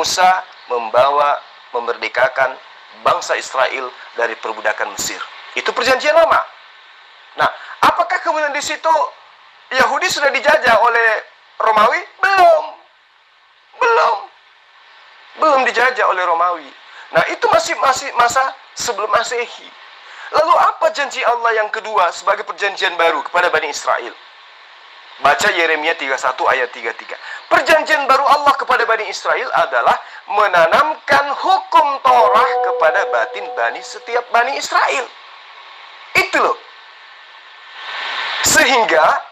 Musa memerdekakan bangsa Israel dari perbudakan Mesir. Itu perjanjian lama. Nah, apakah kemudian di situ Yahudi sudah dijajah oleh Romawi? Belum dijajah oleh Romawi. Nah, itu masih masa sebelum Masehi. Lalu apa janji Allah yang kedua sebagai perjanjian baru kepada Bani Israel? Baca Yeremia 31 ayat 33. Perjanjian baru Allah kepada Bani Israel adalah menanamkan hukum Torah kepada batin setiap Bani Israel. Itu loh. Sehingga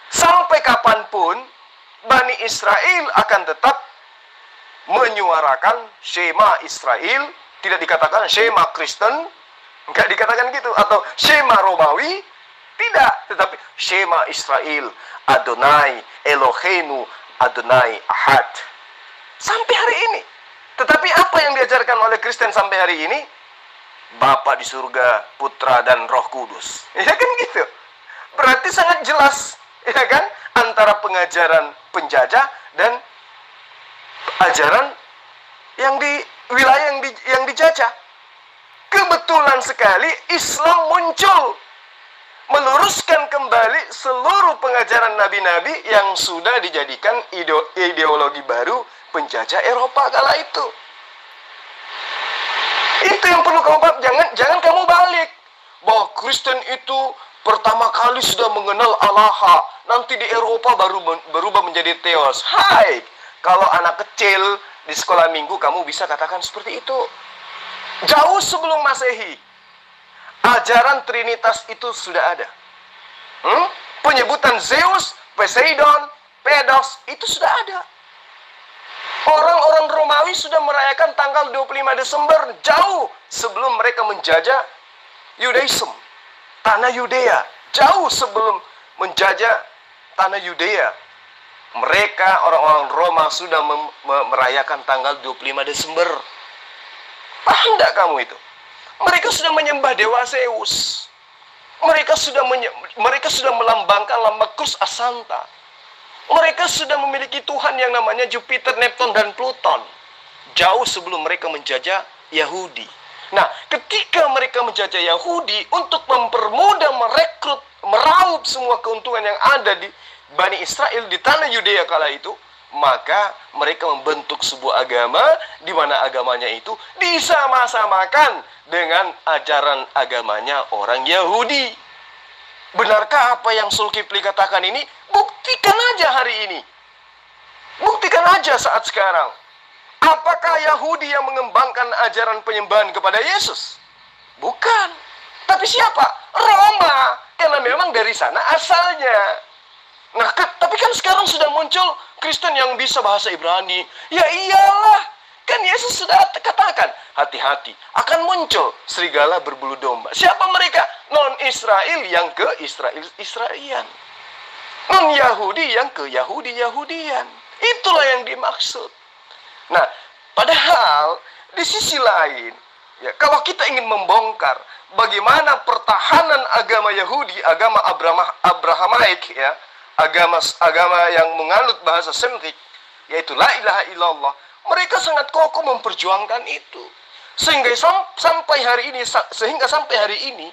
sampai kapanpun Bani Israel akan tetap menyuarakan Shema Israel, tidak dikatakan Shema Kristen, enggak dikatakan gitu, atau Shema Romawi, tidak, tetapi Shema Israel, Adonai Eloheinu, Adonai Ahad. Sampai hari ini. Tetapi apa yang diajarkan oleh Kristen sampai hari ini? Bapa di surga, Putra dan Roh Kudus. Ya kan gitu. Berarti sangat jelas, ya kan, antara pengajaran penjajah dan ajaran yang di wilayah yang dijajah. Kebetulan sekali Islam muncul meluruskan kembali seluruh pengajaran nabi-nabi yang sudah dijadikan ideologi baru penjajah Eropa kala itu. Itu yang perlu kamu paham. Jangan kamu balik bahwa Kristen itu pertama kali sudah mengenal Allah, nanti di Eropa baru berubah menjadi teos. Hai, kalau anak kecil di sekolah minggu kamu bisa katakan seperti itu. Jauh sebelum Masehi, ajaran Trinitas itu sudah ada. Penyebutan Zeus, Poseidon, Pedos itu sudah ada. Orang-orang Romawi sudah merayakan tanggal 25 Desember jauh sebelum mereka menjajah Yudaism, tanah Yudea. Jauh sebelum menjajah tanah Yudea, mereka orang-orang Roma sudah merayakan tanggal 25 Desember. Paham tidak kamu itu? Mereka sudah menyembah dewa Zeus. Mereka sudah melambangkan lambang Crux Asanta. Mereka sudah memiliki Tuhan yang namanya Jupiter, Neptun, dan Pluton. Jauh sebelum mereka menjajah Yahudi. Nah, ketika mereka menjajah Yahudi untuk mempermudah merekrut, meraup semua keuntungan yang ada di Bani Israel di tanah Yudea kala itu, maka mereka membentuk sebuah agama di mana agamanya itu disama-samakan dengan ajaran agamanya orang Yahudi. Benarkah apa yang Zulkifli katakan ini? Buktikan aja hari ini. Buktikan aja saat sekarang. Apakah Yahudi yang mengembangkan ajaran penyembahan kepada Yesus? Bukan. Tapi siapa? Roma. Karena memang dari sana asalnya. Nah, tapi kan sekarang sudah muncul Kristen yang bisa bahasa Ibrani. Ya iyalah. Kan Yesus sudah katakan, hati-hati, akan muncul serigala berbulu domba. Siapa mereka? Non-Israel yang ke Israelian. Non-Yahudi yang ke Yahudian. Itulah yang dimaksud. Nah, padahal di sisi lain, ya, kalau kita ingin membongkar bagaimana pertahanan agama Yahudi, agama Abrahamaik, ya, agama yang menganut bahasa Semit, yaitu la ilaha illallah, mereka sangat kokoh memperjuangkan itu. Sehingga sampai hari ini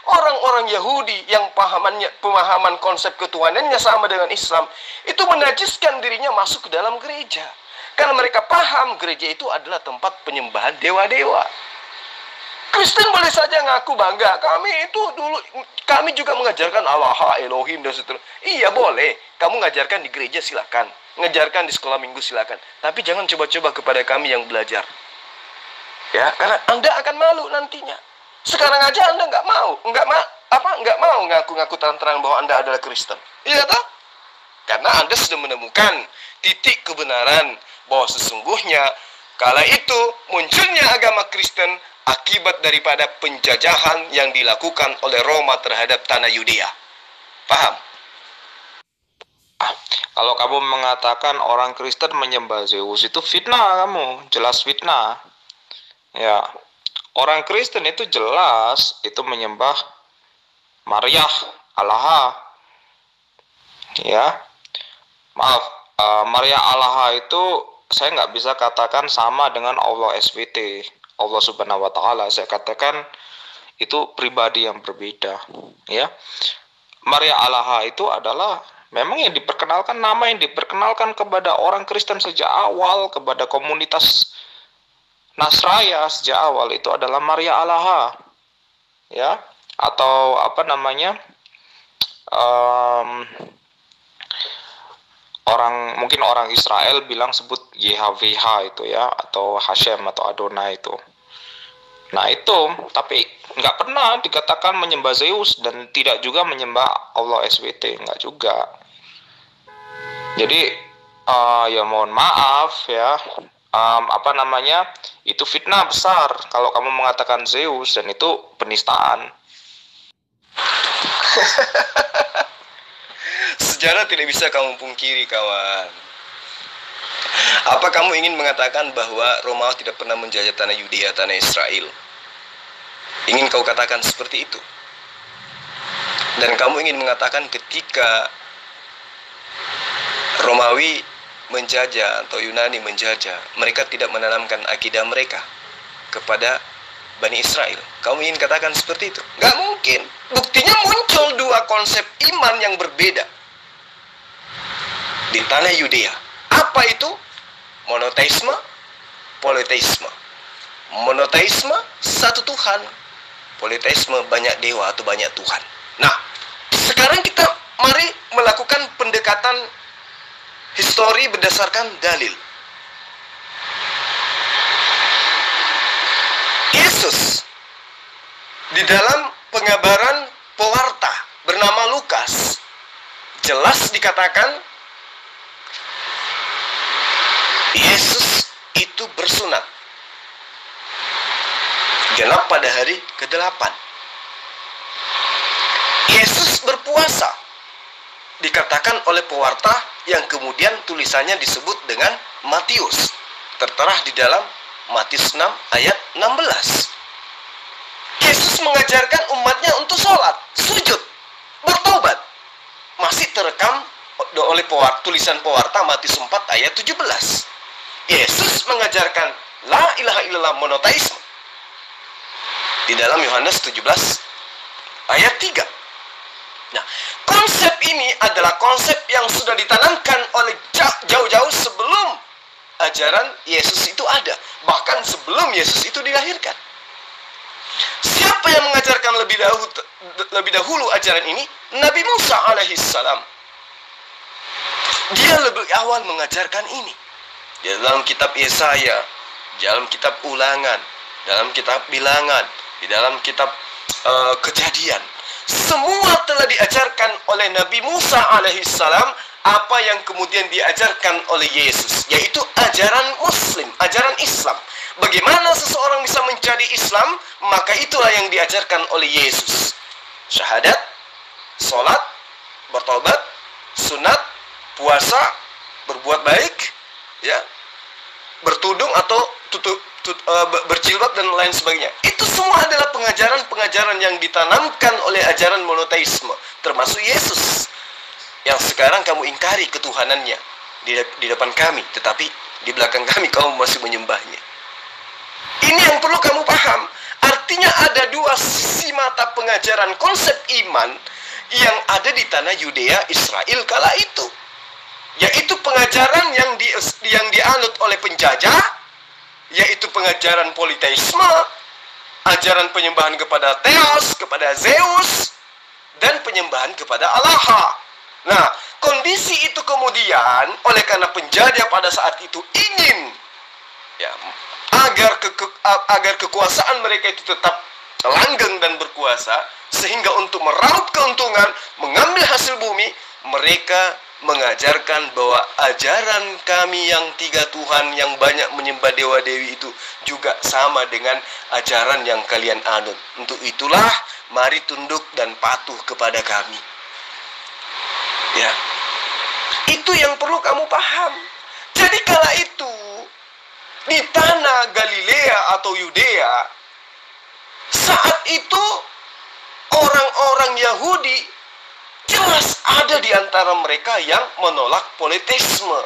orang-orang Yahudi yang pemahaman konsep ketuhanannya sama dengan Islam itu menajiskan dirinya masuk ke dalam gereja. Karena mereka paham gereja itu adalah tempat penyembahan dewa-dewa. Kristen boleh saja ngaku bangga, kami juga mengajarkan Allah, Elohim, dan seterusnya. Iya boleh, kamu ngajarkan di gereja silakan, ngajarkan di sekolah minggu silakan. Tapi jangan coba-coba kepada kami yang belajar. Ya, karena Anda akan malu nantinya. Sekarang aja Anda nggak mau ngaku-ngaku terang-terang bahwa Anda adalah Kristen. Iya toh? Karena Anda sudah menemukan titik kebenaran bahwa sesungguhnya kala itu munculnya agama Kristen akibat daripada penjajahan yang dilakukan oleh Roma terhadap tanah Yudea. Paham? Kalau kamu mengatakan orang Kristen menyembah Zeus, itu fitnah kamu, jelas fitnah. Ya, orang Kristen itu jelas itu menyembah Maria, Allah. Ya, maaf, Maria Allah itu saya nggak bisa katakan sama dengan Allah SWT, Allah Subhanahu wa Ta'ala. Saya katakan itu pribadi yang berbeda, ya. Maria Alaha itu adalah memang yang diperkenalkan, nama yang diperkenalkan kepada orang Kristen sejak awal, kepada komunitas Nasraya sejak awal itu adalah Maria Alaha, ya, atau apa namanya, mungkin orang Israel bilang sebut YHWH itu ya, atau Hashem atau Adonai itu. Nah itu, tapi nggak pernah dikatakan menyembah Zeus dan tidak juga menyembah Allah SWT, nggak juga. Jadi ya mohon maaf ya, apa namanya, itu fitnah besar kalau kamu mengatakan Zeus, dan itu penistaan. Sejarah tidak bisa kamu pungkiri, kawan. Apa kamu ingin mengatakan bahwa Romawi tidak pernah menjajah tanah Yudea, tanah Israel? Ingin kau katakan seperti itu? Dan kamu ingin mengatakan ketika Romawi menjajah atau Yunani menjajah, mereka tidak menanamkan akidah mereka kepada Bani Israel? Kamu ingin katakan seperti itu? Gak mungkin. Buktinya muncul dua konsep iman yang berbeda di tanah Yudea. Apa itu? Monoteisme, politeisme. Monoteisme, satu Tuhan. Politeisme, banyak dewa atau banyak Tuhan. Nah, sekarang kita mari melakukan pendekatan histori berdasarkan dalil. Yesus di dalam pengabaran pewarta bernama Lukas jelas dikatakan Yesus itu bersunat genap pada hari ke-8. Yesus berpuasa dikatakan oleh pewarta yang kemudian tulisannya disebut dengan Matius, tertera di dalam Matius 6 ayat 16. Yesus mengajarkan umatnya untuk sholat, sujud, bertobat. Masih terekam oleh tulisan pewarta Matius 4 ayat 17. Yesus mengajarkan la ilaha illallah, monoteisme, di dalam Yohanes 17 ayat 3. Nah, konsep ini adalah konsep yang sudah ditanamkan oleh jauh-jauh sebelum ajaran Yesus itu ada. Bahkan sebelum Yesus itu dilahirkan. Siapa yang mengajarkan lebih dahulu ajaran ini? Nabi Musa alaihissalam. Dia lebih awal mengajarkan ini. Di dalam kitab Yesaya, dalam kitab Ulangan, dalam kitab Bilangan, di dalam kitab Kejadian. Semua telah diajarkan oleh Nabi Musa alaihissalam apa yang kemudian diajarkan oleh Yesus, yaitu ajaran Muslim, ajaran Islam. Bagaimana seseorang bisa menjadi Islam, maka itulah yang diajarkan oleh Yesus. Syahadat, sholat, bertobat, sunat, puasa, berbuat baik, ya, bertudung atau berjilbab dan lain sebagainya. Itu semua adalah pengajaran-pengajaran yang ditanamkan oleh ajaran monoteisme, termasuk Yesus yang sekarang kamu ingkari ketuhanannya di depan kami, tetapi di belakang kami kamu masih menyembahnya. Ini yang perlu kamu paham. Artinya ada dua sisi mata pengajaran konsep iman yang ada di tanah Yudea Israel kala itu, yaitu pengajaran yang dianut oleh penjajah, yaitu pengajaran politeisme, ajaran penyembahan kepada Theos, kepada Zeus, dan penyembahan kepada Allah. Nah, kondisi itu kemudian oleh karena penjajah pada saat itu ingin, ya, agar kekuasaan mereka itu tetap langgeng dan berkuasa, sehingga untuk meraup keuntungan, mengambil hasil bumi, mereka mengajarkan bahwa ajaran kami yang tiga Tuhan yang banyak menyembah dewa-dewi itu juga sama dengan ajaran yang kalian anut. Untuk itulah mari tunduk dan patuh kepada kami. Ya, itu yang perlu kamu paham. Jadi kala itu di tanah Galilea atau Yudea, saat itu orang-orang Yahudi jelas ada di antara mereka yang menolak politeisme.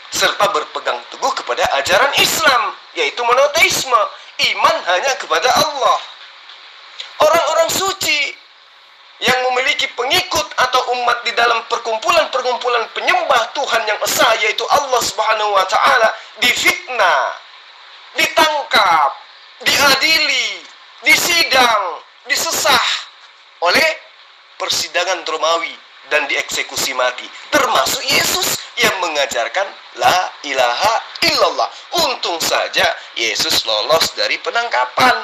serta berpegang teguh kepada ajaran Islam, yaitu monoteisme, iman hanya kepada Allah. Orang-orang suci yang memiliki pengikut atau umat di dalam perkumpulan-perkumpulan penyembah Tuhan yang esa, yaitu Allah Subhanahu wa Ta'ala, difitnah, ditangkap, diadili, disidang, disesah oleh persidangan Romawi dan dieksekusi mati, termasuk Yesus yang mengajarkan la ilaha illallah. Untung saja Yesus lolos dari penangkapan.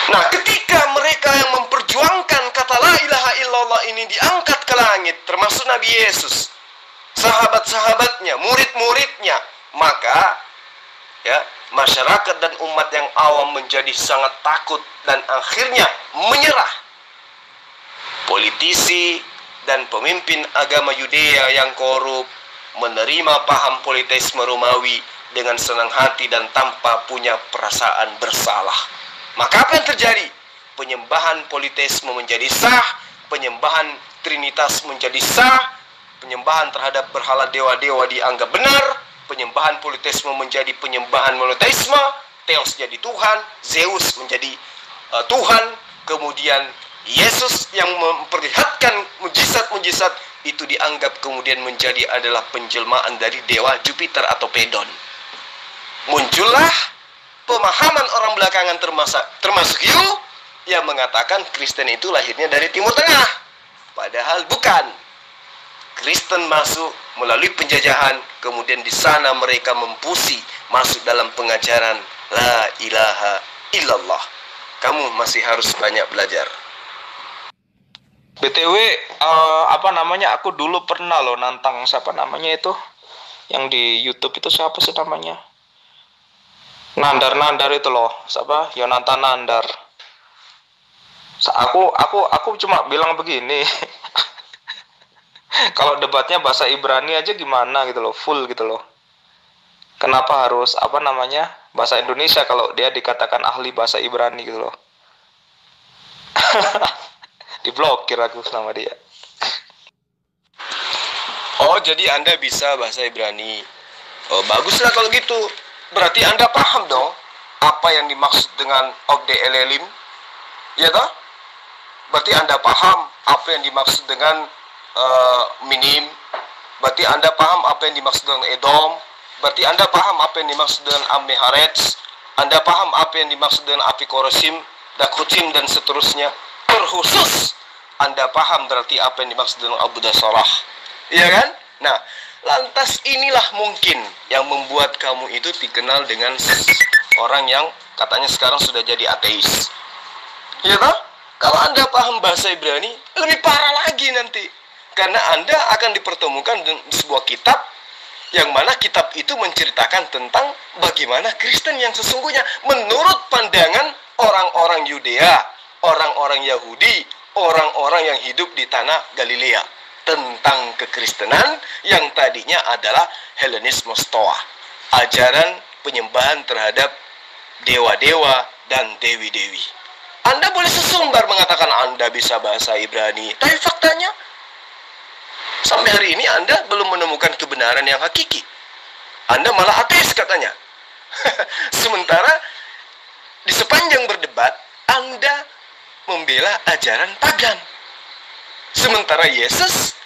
Nah, ketika mereka yang memperjuangkan kata la ilaha illallah ini diangkat ke langit, termasuk Nabi Yesus, sahabat-sahabatnya, murid-muridnya, maka ya, masyarakat dan umat yang awam menjadi sangat takut dan akhirnya menyerah. Politisi dan pemimpin agama Yudea yang korup menerima paham politeisme Romawi dengan senang hati dan tanpa punya perasaan bersalah. Maka apa yang terjadi? Penyembahan politeisme menjadi sah, penyembahan trinitas menjadi sah, penyembahan terhadap berhala dewa-dewa dianggap benar, penyembahan politeisme menjadi penyembahan monoteisme, Theos jadi Tuhan, Zeus menjadi Tuhan, kemudian Yesus yang memperlihatkan mujizat-mujizat itu dianggap kemudian menjadi adalah penjelmaan dari dewa Jupiter atau Pedon. Muncullah pemahaman orang belakangan termasuk you yang mengatakan Kristen itu lahirnya dari Timur Tengah. Padahal bukan. Kristen masuk melalui penjajahan, kemudian di sana mereka mempusi masuk dalam pengajaran la ilaha illallah. Kamu masih harus banyak belajar. BTW, aku dulu pernah loh nantang siapa namanya itu yang di YouTube itu, siapa sih namanya? Nandar itu loh, siapa? Yonatan Nandar. Aku cuma bilang begini. Kalau debatnya bahasa Ibrani aja gimana gitu loh, full gitu loh. Kenapa harus bahasa Indonesia kalau dia dikatakan ahli bahasa Ibrani gitu loh. Diblokir aku sama dia. Oh, jadi Anda bisa bahasa Ibrani. Oh, baguslah kalau gitu. Berarti Anda paham dong apa yang dimaksud dengan Ogde Elelim. Ya toh? Berarti Anda paham apa yang dimaksud dengan Minim. Berarti Anda paham apa yang dimaksud dengan Edom. Berarti Anda paham apa yang dimaksud dengan Ammeharets. Anda paham apa yang dimaksud dengan Apikorosim, Dakutim, dan seterusnya. Terkhusus Anda paham berarti apa yang dimaksud dengan Abu Dasalah. Iya kan? Nah, lantas inilah mungkin yang membuat kamu itu dikenal dengan orang yang katanya sekarang sudah jadi ateis. Iya toh? Kalau Anda paham bahasa Ibrani, lebih parah lagi nanti. Karena Anda akan dipertemukan dengan sebuah kitab yang mana kitab itu menceritakan tentang bagaimana Kristen yang sesungguhnya menurut pandangan orang-orang Yudea, orang-orang Yahudi, orang-orang yang hidup di tanah Galilea, tentang kekristenan yang tadinya adalah Helenisme Stoa, ajaran penyembahan terhadap dewa-dewa dan dewi-dewi. Anda boleh sesumbar mengatakan Anda bisa bahasa Ibrani, tapi faktanya sampai hari ini Anda belum menemukan kebenaran yang hakiki. Anda malah ateis katanya. Sementara di sepanjang berdebat Anda membela ajaran pagan. Sementara Yesus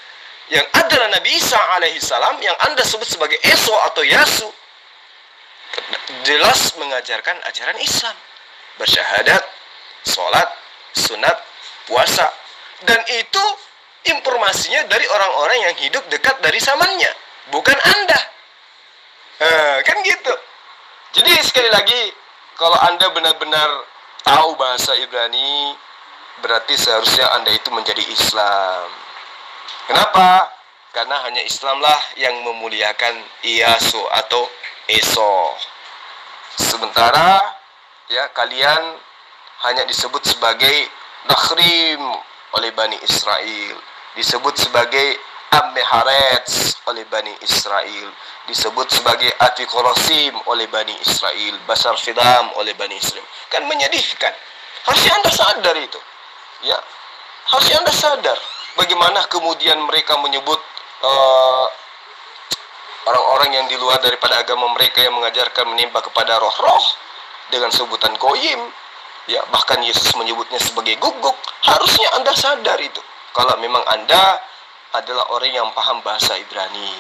yang adalah Nabi Isa alaihissalam yang Anda sebut sebagai Eso atau Yasu jelas mengajarkan ajaran Islam, bersyahadat, sholat, sunat, puasa, dan itu informasinya dari orang-orang yang hidup dekat dari zamannya, bukan Anda. Kan gitu. Jadi sekali lagi, kalau Anda benar-benar tahu bahasa Ibrani, berarti seharusnya Anda itu menjadi Islam. Kenapa? Karena hanya Islamlah yang memuliakan Yasu atau Eso. Sementara ya kalian hanya disebut sebagai Nakhrim oleh Bani Israel, disebut sebagai Ammeharets oleh Bani Israel, disebut sebagai Atikorosim oleh Bani Israel, Basar Fidam oleh Bani Israel. Kan menyedihkan. Harusnya Anda sadar itu. Ya, harusnya Anda sadar bagaimana kemudian mereka menyebut eh, orang-orang yang di luar daripada agama mereka yang mengajarkan menimba kepada roh-roh dengan sebutan goyim, ya bahkan Yesus menyebutnya sebagai guguk. Harusnya Anda sadar itu, kalau memang Anda adalah orang yang paham bahasa Ibrani.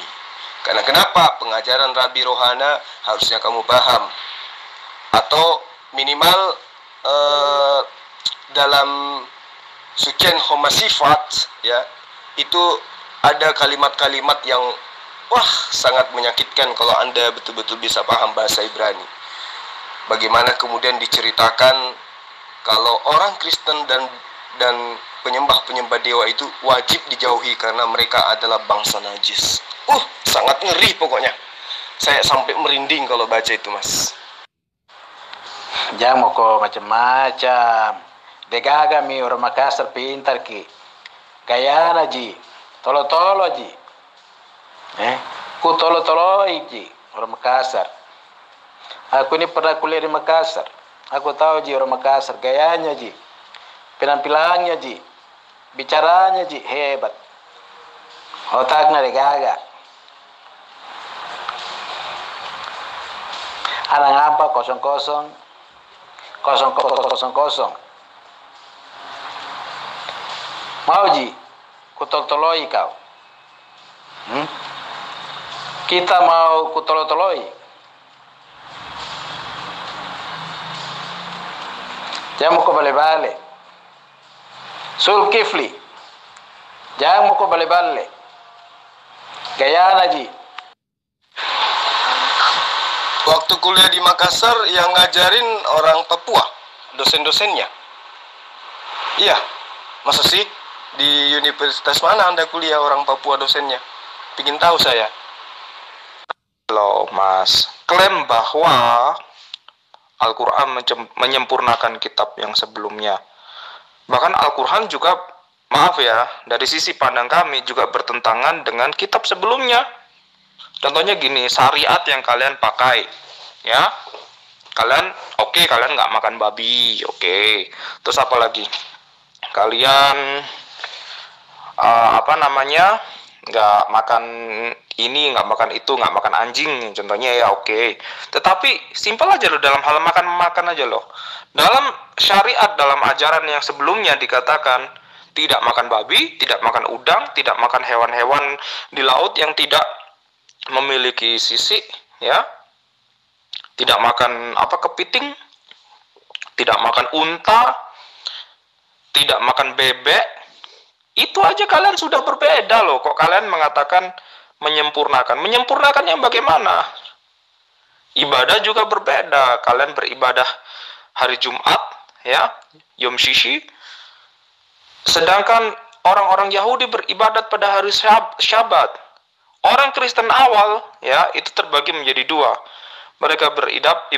Karena kenapa? Pengajaran Rabi Rohana harusnya kamu paham, atau minimal dalam Sucian Homasifat, ya, itu ada kalimat-kalimat yang sangat menyakitkan kalau Anda betul-betul bisa paham bahasa Ibrani. Bagaimana kemudian diceritakan kalau orang Kristen dan penyembah-penyembah dewa itu wajib dijauhi karena mereka adalah bangsa najis. Sangat ngeri pokoknya. Saya sampai merinding kalau baca itu, Mas. Jangan mau kok macam-macam. Degaga mi orang Makassar pintar ki. Gayana ji. Tolo-tolo ji. Ku tolo-tolo ji orang Makassar. Aku ini pernah kuliah di Makassar. Aku tahu ji orang Makassar. Gayanya ji. Penampilannya ji. Bicaranya ji hebat. Otaknya degaga. Anak apa kosong-kosong. Kosong. Mau ji, kutol-toloi kau. Kita mau kutol-toloi. Jangan mau kau bale-bale. Sulkifli. Jangan mau kau bale-bale. Gayana ji. Waktu kuliah di Makassar yang ngajarin orang Papua, dosen-dosennya. Iya, masa sih? Di universitas mana Anda kuliah orang Papua dosennya? Pingin tahu saya. Loh Mas, klaim bahwa Al-Quran menyempurnakan kitab yang sebelumnya. Bahkan Al-Quran juga, maaf ya, dari sisi pandang kami juga bertentangan dengan kitab sebelumnya. Contohnya gini, syariat yang kalian pakai, ya, kalian nggak makan babi, oke. Terus apa lagi? Kalian nggak makan ini, nggak makan itu, nggak makan anjing, contohnya ya, oke. Tetapi simpel aja loh, dalam hal makan aja loh. Dalam syariat, dalam ajaran yang sebelumnya dikatakan tidak makan babi, tidak makan udang, tidak makan hewan-hewan di laut yang tidak memiliki sisik, ya, tidak makan kepiting, tidak makan unta, tidak makan bebek. Itu aja kalian sudah berbeda loh. Kok kalian mengatakan menyempurnakan yang bagaimana? Ibadah juga berbeda. Kalian beribadah hari Jumat, ya, Yom Shishi, sedangkan orang-orang Yahudi beribadat pada hari Syabat. Orang Kristen awal, ya, itu terbagi menjadi dua. Mereka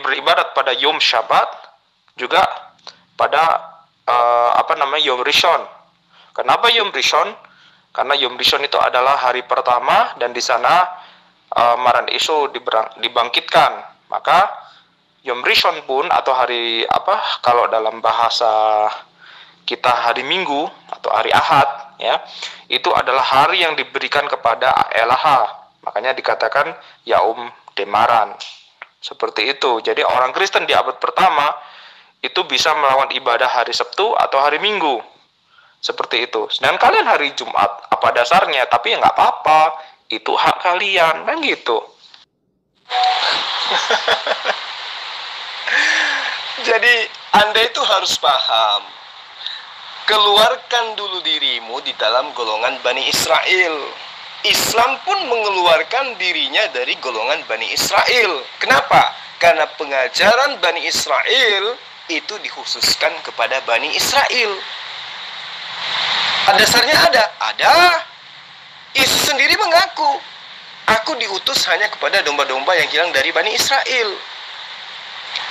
beribadat pada Yom Syabat, juga pada Yom Rishon. Kenapa Yom Rishon? Karena Yom Rishon itu adalah hari pertama dan di sana Maran Isu dibangkitkan. Maka Yom Rishon pun atau hari kalau dalam bahasa kita hari Minggu atau hari Ahad, ya, itu adalah hari yang diberikan kepada Elah. Makanya dikatakan Yaum Demaran. Seperti itu. Jadi orang Kristen di abad pertama itu bisa melakukan ibadah hari Sabtu atau hari Minggu. Seperti itu. Dan kalian hari Jumat, apa dasarnya? Tapi ya nggak apa-apa. Itu hak kalian. Kan gitu. Jadi Anda itu harus paham. Keluarkan dulu dirimu di dalam golongan Bani Israel. Islam pun mengeluarkan dirinya dari golongan Bani Israel. Kenapa? Karena pengajaran Bani Israel itu dikhususkan kepada Bani Israel. Dasarnya ada. Yesus sendiri mengaku, aku diutus hanya kepada domba-domba yang hilang dari Bani Israel.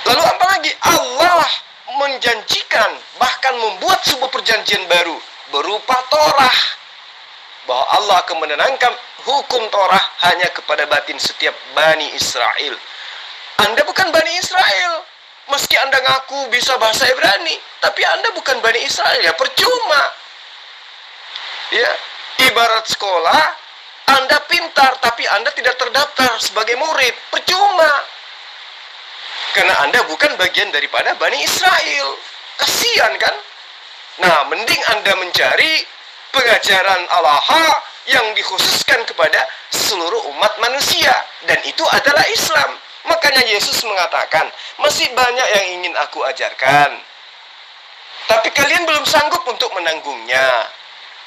Lalu apa lagi? Allah menjanjikan, bahkan membuat sebuah perjanjian baru berupa Torah, bahwa Allah akan menenangkan hukum Torah hanya kepada batin setiap Bani Israel. Anda bukan Bani Israel. Meski Anda ngaku bisa bahasa Ibrani, tapi Anda bukan Bani Israel, ya percuma. Ya, ibarat sekolah, Anda pintar, tapi Anda tidak terdaftar sebagai murid. Percuma. Karena Anda bukan bagian daripada Bani Israel. Kasihan kan? Nah, mending Anda mencari pengajaran Allah yang dikhususkan kepada seluruh umat manusia. Dan itu adalah Islam. Makanya Yesus mengatakan, masih banyak yang ingin aku ajarkan, tapi kalian belum sanggup untuk menanggungnya.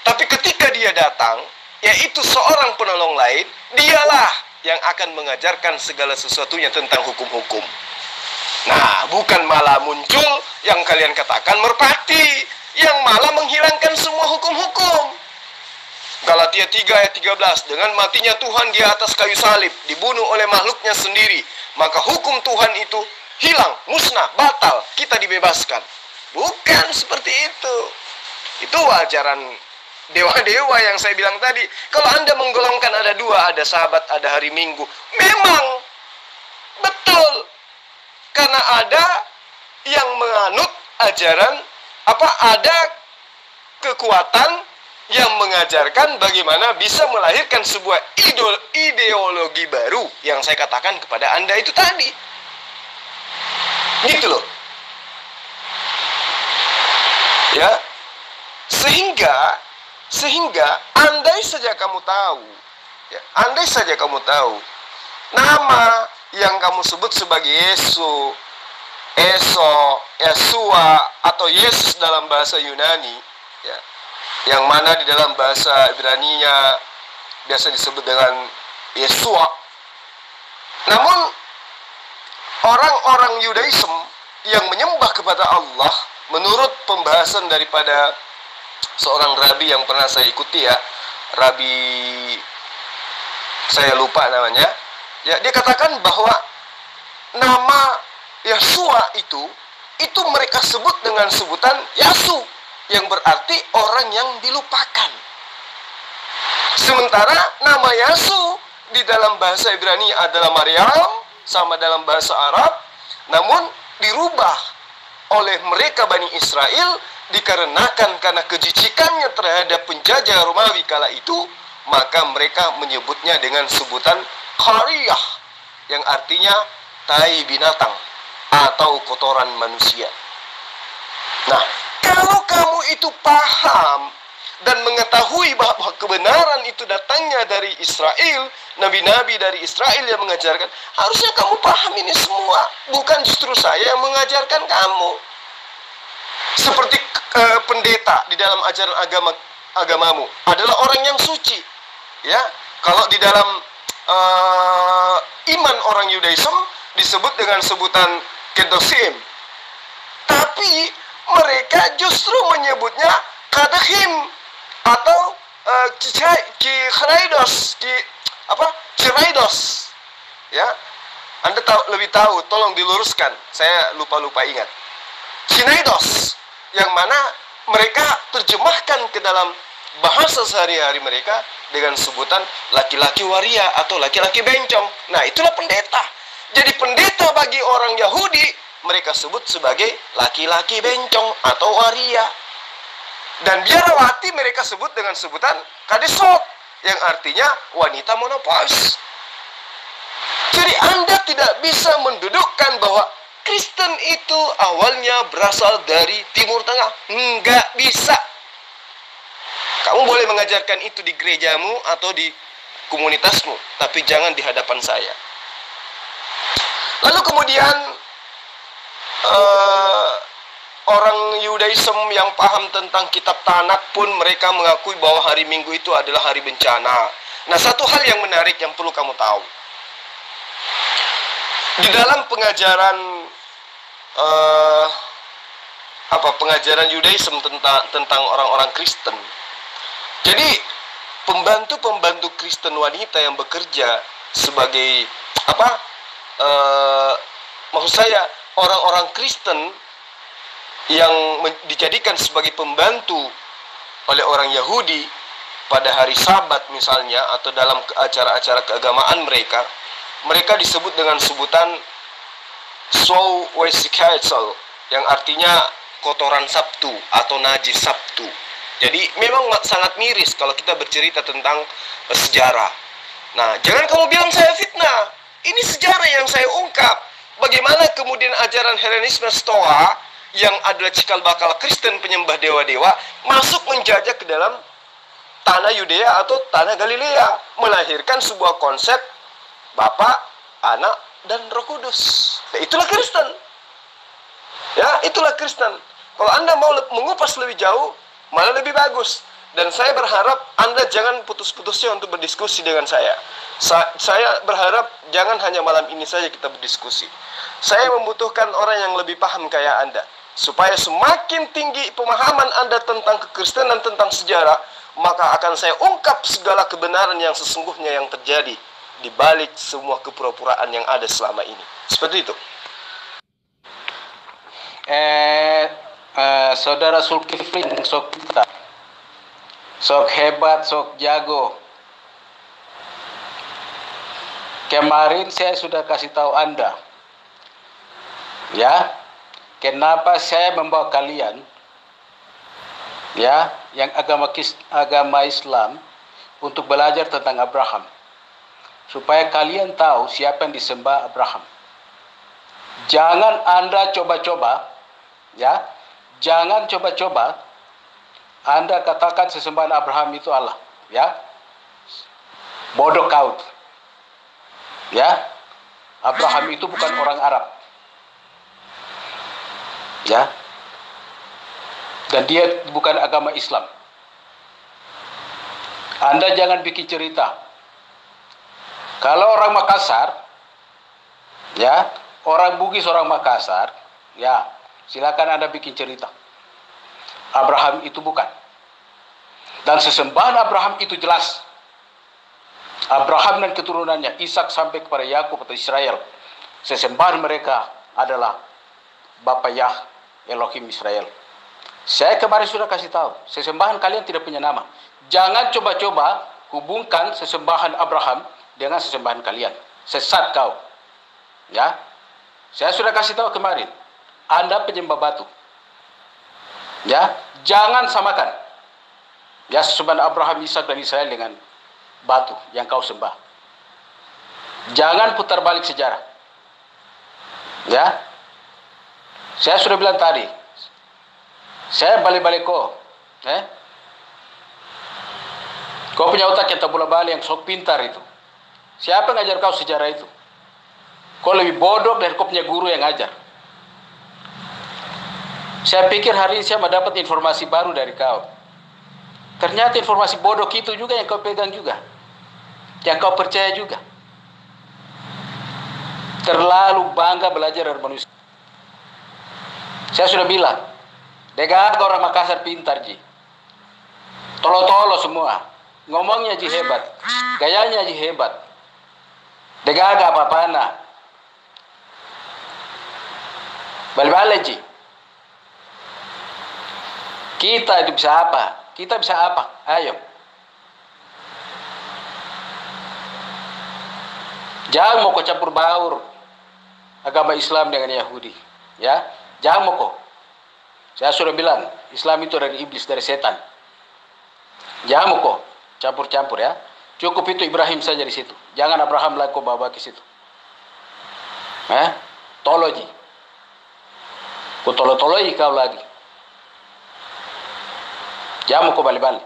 Tapi ketika dia datang, yaitu seorang penolong lain, dialah yang akan mengajarkan segala sesuatunya tentang hukum-hukum. Nah, bukan malah muncul yang kalian katakan merpati, yang malah menghilangkan semua hukum-hukum. Galatia 3 ayat 13, dengan matinya Tuhan di atas kayu salib, dibunuh oleh makhluknya sendiri, maka hukum Tuhan itu hilang, musnah, batal, kita dibebaskan. Bukan seperti itu. Itu ajaran dewa-dewa yang saya bilang tadi. Kalau Anda menggolongkan ada dua, ada Sabat, ada hari Minggu, memang betul. Karena ada yang menganut ajaran, ada kekuatan yang mengajarkan bagaimana bisa melahirkan sebuah ideologi baru yang saya katakan kepada Anda itu tadi. Gitu loh. Ya. Sehingga andai saja kamu tahu, ya, andai saja kamu tahu nama yang kamu sebut sebagai Yesus, Yesua atau Yesus dalam bahasa Yunani, ya, yang mana di dalam bahasa Ibrani-nya biasa disebut dengan Yesua. Namun orang-orang Yudaism yang menyembah kepada Allah, menurut pembahasan daripada seorang rabi yang pernah saya ikuti, ya, Rabi saya lupa namanya, ya, dia katakan bahwa nama Yesua itu mereka sebut dengan sebutan Yasu, yang berarti orang yang dilupakan. Sementara nama Yasu di dalam bahasa Ibrani adalah Maryam, sama dalam bahasa Arab, namun dirubah oleh mereka Bani Israel dikarenakan karena kejicikannya terhadap penjajah Romawi kala itu, maka mereka menyebutnya dengan sebutan Kariyah, yang artinya tai binatang atau kotoran manusia. Nah, kalau kamu itu paham dan mengetahui bahwa kebenaran itu datangnya dari Israel, nabi-nabi dari Israel yang mengajarkan, harusnya kamu paham ini semua. Bukan justru saya yang mengajarkan kamu. Seperti pendeta di dalam ajaran agamamu adalah orang yang suci. Ya, kalau di dalam iman orang Yudaism disebut dengan sebutan kedosim. Tapi mereka justru menyebutnya kadahim atau Kiraidos. Ya, Anda lebih tahu, tolong diluruskan. Saya lupa ingat. Kiraidos, yang mana mereka terjemahkan ke dalam bahasa sehari-hari mereka dengan sebutan laki-laki waria atau laki-laki bencong. Nah, itulah pendeta. Jadi pendeta bagi orang Yahudi mereka sebut sebagai laki-laki bencong atau waria. Dan biarawati mereka sebut dengan sebutan kadesot, yang artinya wanita menopause. Jadi Anda tidak bisa mendudukkan bahwa Kristen itu awalnya berasal dari Timur Tengah. Enggak bisa. Kamu boleh mengajarkan itu di gerejamu atau di komunitasmu, tapi jangan di hadapan saya. Lalu kemudian orang Yudaism yang paham tentang kitab Tanakh pun mereka mengakui bahwa hari Minggu itu adalah hari bencana. Nah, satu hal yang menarik yang perlu kamu tahu. Di dalam pengajaran pengajaran Yudaism tentang orang-orang Kristen. Jadi pembantu-pembantu Kristen wanita yang bekerja sebagai maksud saya orang-orang Kristen yang dijadikan sebagai pembantu oleh orang Yahudi pada hari Sabat misalnya, atau dalam acara-acara keagamaan mereka disebut dengan sebutan Sowesikhatsel, yang artinya kotoran Sabtu atau najis Sabtu. Jadi memang sangat miris kalau kita bercerita tentang sejarah. Nah, jangan kamu bilang saya fitnah. Ini sejarah yang saya ungkap. Bagaimana kemudian ajaran Helenisme Stoa yang adalah cikal bakal Kristen penyembah dewa-dewa masuk menjajah ke dalam tanah Yudea atau tanah Galilea, melahirkan sebuah konsep Bapa, Anak, dan Roh Kudus. Nah, itulah Kristen. Ya, itulah Kristen. Kalau Anda mau mengupas lebih jauh, malah lebih bagus. Dan saya berharap Anda jangan putus-putusnya untuk berdiskusi dengan saya. Saya berharap jangan hanya malam ini saja kita berdiskusi. Saya membutuhkan orang yang lebih paham kayak Anda. Supaya semakin tinggi pemahaman Anda tentang kekristenan, tentang sejarah, maka akan saya ungkap segala kebenaran yang sesungguhnya yang terjadi di balik semua kepura-puraan yang ada selama ini. Seperti itu. Saudara Zulkifli sok kita, sok hebat, sok jago. Kemarin saya sudah kasih tahu Anda, ya, kenapa saya membawa kalian, ya, yang agama Islam untuk belajar tentang Abraham, supaya kalian tahu siapa yang disembah Abraham. Jangan Anda coba-coba, ya, jangan coba-coba Anda katakan sesembahan Abraham itu Allah, ya. Bodoh kau. Ya. Abraham itu bukan orang Arab. Ya. Dan dia bukan agama Islam. Anda jangan bikin cerita. Kalau orang Makassar, ya, orang Bugis, orang Makassar, ya, silakan Anda bikin cerita. Abraham itu bukan. Dan sesembahan Abraham itu jelas. Abraham dan keturunannya, Ishak sampai kepada Yakub atau Israel, sesembahan mereka adalah Bapa Yah, Elohim Israel. Saya kemarin sudah kasih tahu, sesembahan kalian tidak punya nama. Jangan coba-coba hubungkan sesembahan Abraham dengan sesembahan kalian. Sesat kau. Ya. Saya sudah kasih tahu kemarin, Anda penyembah batu. Ya, jangan samakan. Ya, sesembahan Abraham, Ishak dan Israel dengan batu yang kau sembah. Jangan putar balik sejarah. Ya. Saya sudah bilang tadi, saya balik-balik kau. Kau punya otak yang tak bola balik, yang sok pintar itu. Siapa yang ngajar kau sejarah itu? Kau lebih bodoh dari kau punya guru yang ngajar. Saya pikir hari ini saya mendapat informasi baru dari kau. Ternyata informasi bodoh itu juga yang kau pegang juga. Yang kau percaya juga. Terlalu bangga belajar dari manusia. Saya sudah bilang, Dega orang Makassar pintar, Ji. Tolo-tolo semua. Ngomongnya Ji hebat. Gayanya Ji hebat. Dega apa-apana. Balik-balik, Ji. Kita itu bisa apa? Kita bisa apa? Ayo. Jangan mau kau campur baur agama Islam dengan Yahudi. Ya, jangan mau kau. Saya sudah bilang, Islam itu dari iblis, dari setan. Jangan mau kau campur-campur, ya. Cukup itu Ibrahim saja di situ. Jangan Abraham lagi kau bawa ke situ. Toloji. Kau tolo-toloi kau lagi. Jangan mau kau balik-balik.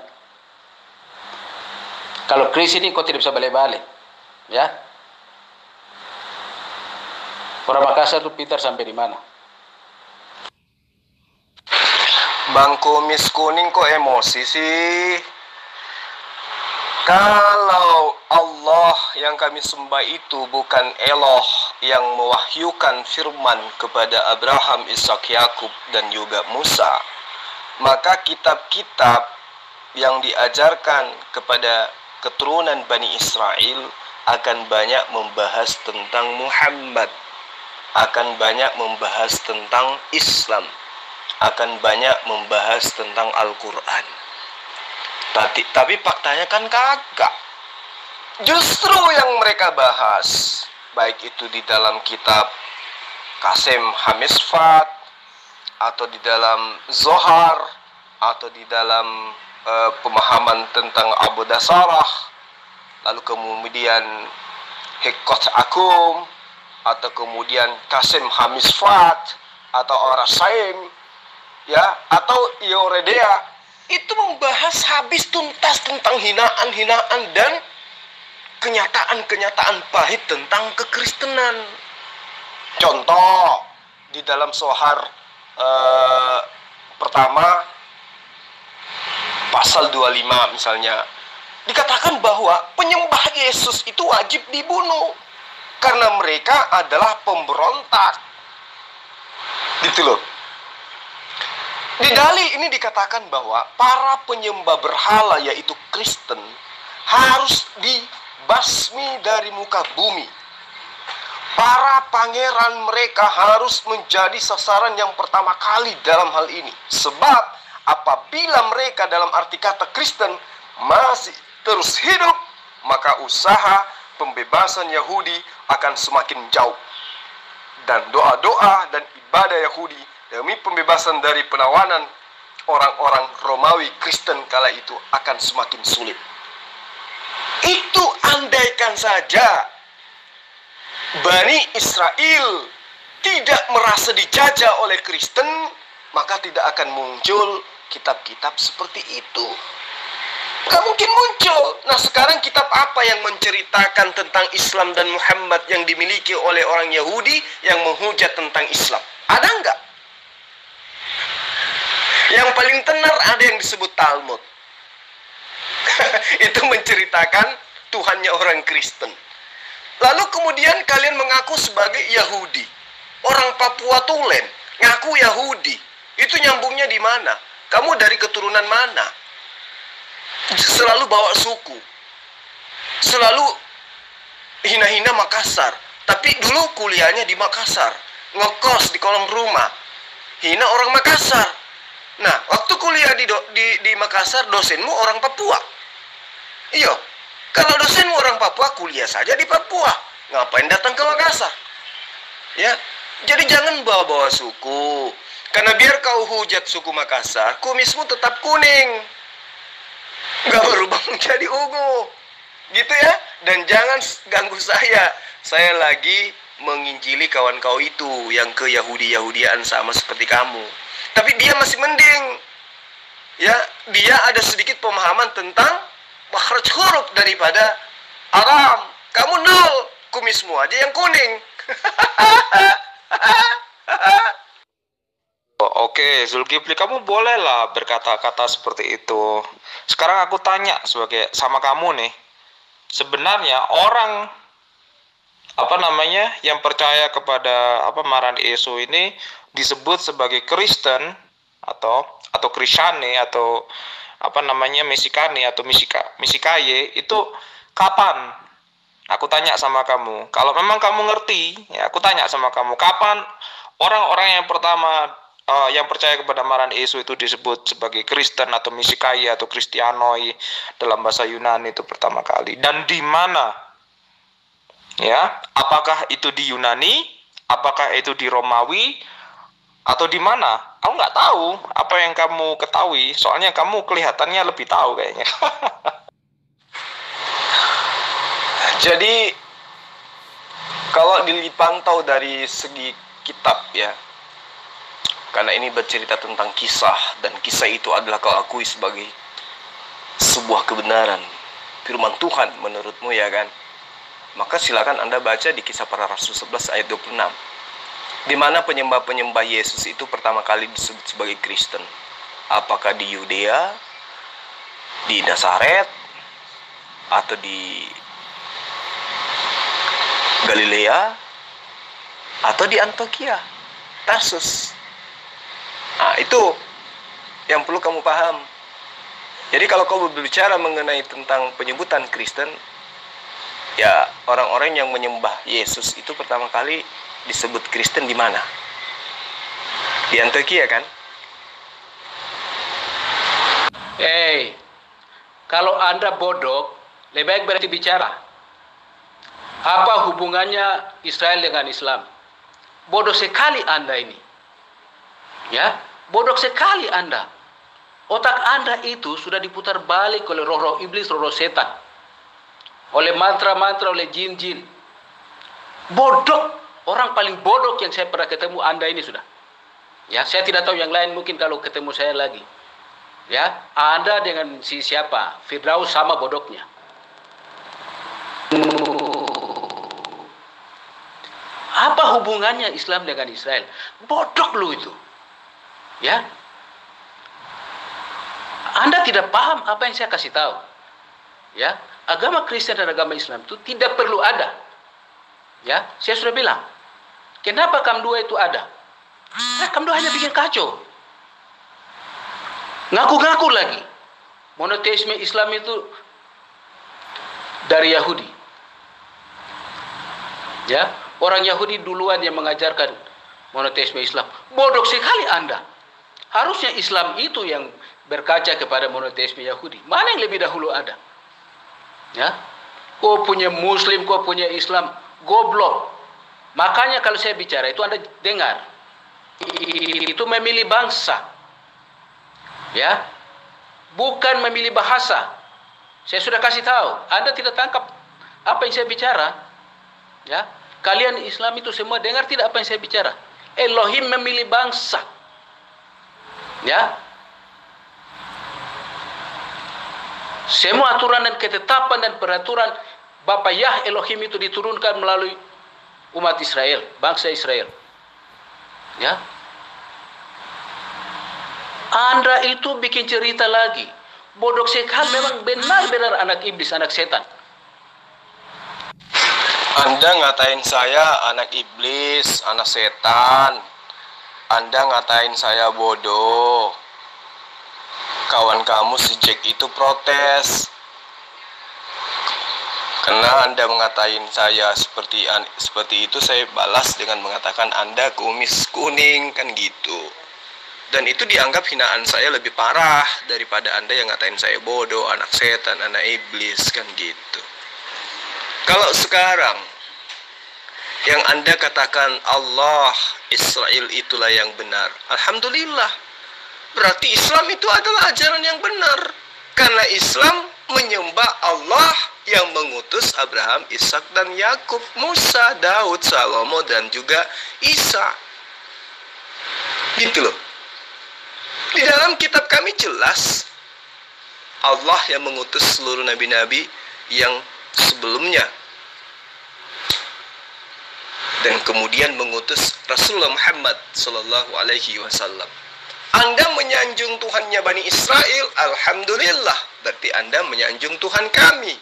Kalau Kris ini kau tidak bisa balik-balik. Ya. Orang Makassar itu pintar sampai di mana? Bang Kumis Kuning kok emosi sih? Kalau Allah yang kami sembah itu bukan Eloh yang mewahyukan firman kepada Abraham, Ishak, Yakub, dan juga Musa, maka kitab-kitab yang diajarkan kepada keturunan Bani Israel akan banyak membahas tentang Muhammad, akan banyak membahas tentang Islam, akan banyak membahas tentang Al-Quran. Tapi faktanya kan kagak. Justru yang mereka bahas, baik itu di dalam kitab Qasim Hamisfat, atau di dalam Zohar, atau di dalam pemahaman tentang Abu Dasarah, lalu kemudian Hikot Akum, atau kemudian Kasim Hamisfat, atau Orasaim, ya, atau Ioredea, itu membahas habis tuntas tentang hinaan-hinaan dan kenyataan-kenyataan pahit tentang kekristenan. Contoh, di dalam Sohar pertama pasal 25 misalnya, dikatakan bahwa penyembah Yesus itu wajib dibunuh karena mereka adalah pemberontak. Gitu loh. Di dalil ini dikatakan bahwa para penyembah berhala, yaitu Kristen, harus dibasmi dari muka bumi. Para pangeran mereka harus menjadi sasaran yang pertama kali dalam hal ini. Sebab apabila mereka dalam arti kata Kristen masih terus hidup, maka usaha pembebasan Yahudi akan semakin jauh. Dan doa-doa dan ibadah Yahudi demi pembebasan dari penawanan orang-orang Romawi Kristen kala itu akan semakin sulit. Itu andaikan saja Bani Israel tidak merasa dijajah oleh Kristen, maka tidak akan muncul kitab-kitab seperti itu. Gak mungkin muncul. Nah, sekarang kitab apa yang menceritakan tentang Islam dan Muhammad yang dimiliki oleh orang Yahudi yang menghujat tentang Islam? Ada enggak? Yang paling tenar ada yang disebut Talmud. Itu menceritakan Tuhannya orang Kristen. Lalu kemudian kalian mengaku sebagai Yahudi. Orang Papua Tulen ngaku Yahudi. Itu nyambungnya di mana? Kamu dari keturunan mana? Selalu bawa suku. Selalu hina-hina Makassar. Tapi dulu kuliahnya di Makassar. Ngekos di kolong rumah. Hina orang Makassar. Nah, waktu kuliah di Makassar, dosenmu orang Papua. Iya. Kalau dosenmu orang Papua, kuliah saja di Papua. Ngapain datang ke Makassar? Ya, jadi jangan bawa-bawa suku. Karena biar kau hujat suku Makassar, kumismu tetap kuning. Gak berubah menjadi ungu. Gitu ya. Dan jangan ganggu saya. Saya lagi menginjili kawan kau itu yang ke Yahudi-Yahudian sama seperti kamu. Tapi dia masih mending. Ya, dia ada sedikit pemahaman tentang makhraj huruf daripada Aram. Kamu nol, kumismu aja yang kuning. Oke, Zulkifli, kamu bolehlah berkata-kata seperti itu. Sekarang aku tanya sama kamu nih. Sebenarnya orang yang percaya kepada Maran Yesus ini disebut sebagai Kristen atau Kristiani atau Mesikani atau Misikaye itu kapan? Aku tanya sama kamu. Kalau memang kamu ngerti, ya aku tanya sama kamu, kapan orang-orang yang pertama yang percaya kepada Maran Yesus itu disebut sebagai Kristen atau Misikaye atau Kristianoi dalam bahasa Yunani itu pertama kali, dan di mana? Ya, apakah itu di Yunani? Apakah itu di Romawi? Atau di mana? Aku nggak tahu apa yang kamu ketahui. Soalnya kamu kelihatannya lebih tahu kayaknya. Jadi, kalau dipantau dari segi kitab ya, karena ini bercerita tentang kisah, dan kisah itu adalah kau akui sebagai sebuah kebenaran firman Tuhan menurutmu, ya kan? Maka silakan Anda baca di Kisah Para Rasul 11 ayat 26. Di mana penyembah-penyembah Yesus itu pertama kali disebut sebagai Kristen. Apakah di Yudea, di Nazaret, atau di Galilea, atau di Antioquia, Tarsus. Nah, itu yang perlu kamu paham. Jadi kalau kau berbicara mengenai tentang penyebutan Kristen, ya orang-orang yang menyembah Yesus itu pertama kali disebut Kristen di mana? Di Antioquia, kan? Kalau Anda bodoh, lebih baik berarti bicara. Apa hubungannya Israel dengan Islam? Bodoh sekali Anda ini. Ya, bodoh sekali Anda. Otak Anda itu sudah diputar balik oleh roh-roh iblis, roh-roh setan. Oleh mantra-mantra, oleh jin-jin. Bodoh. Orang paling bodoh yang saya pernah ketemu Anda ini sudah. Ya, saya tidak tahu yang lain, mungkin kalau ketemu saya lagi. Ya, Anda dengan si siapa? Firdaus sama bodohnya. Apa hubungannya Islam dengan Israel? Bodoh lu itu. Ya. Anda tidak paham apa yang saya kasih tahu. Ya, agama Kristen dan agama Islam itu tidak perlu ada. Ya, saya sudah bilang. Kenapa KAM2 itu ada? KAM2 hanya bikin kacau. Ngaku-ngaku lagi. Monoteisme Islam itu dari Yahudi. Ya, orang Yahudi duluan yang mengajarkan monoteisme Islam. Bodoh sekali Anda. Harusnya Islam itu yang berkaca kepada monoteisme Yahudi. Mana yang lebih dahulu ada? Ya, kau punya Muslim, kau punya Islam, goblok. Makanya kalau saya bicara itu Anda dengar. Itu memilih bangsa. Ya, bukan memilih bahasa. Saya sudah kasih tahu. Anda tidak tangkap apa yang saya bicara. Ya, kalian Islam itu semua dengar tidak apa yang saya bicara? Elohim memilih bangsa. Ya, semua aturan dan ketetapan dan peraturan Bapa Yah Elohim itu diturunkan melalui umat Israel, bangsa Israel. Ya, Anda itu bikin cerita lagi. Bodoh sekali, memang benar-benar anak iblis, anak setan. Anda ngatain saya anak iblis, anak setan. Anda ngatain saya bodoh. Kawan kamu si Jack itu protes. Karena Anda mengatain saya seperti itu, saya balas dengan mengatakan Anda kumis kuning, kan gitu. Dan itu dianggap hinaan saya lebih parah daripada Anda yang ngatain saya bodoh, anak setan, anak iblis, kan gitu. Kalau sekarang yang Anda katakan Allah, Israel itulah yang benar, alhamdulillah. Berarti Islam itu adalah ajaran yang benar. Karena Islam menyembah Allah yang mengutus Abraham, Ishak dan Yakub, Musa, Daud, Salomo dan juga Isa. Gitu loh. Di dalam kitab kami jelas Allah yang mengutus seluruh nabi-nabi yang sebelumnya. Dan kemudian mengutus Rasulullah Muhammad sallallahu alaihi wasallam. Anda menyanjung Tuhannya Bani Israel, alhamdulillah. Berarti Anda menyanjung Tuhan kami.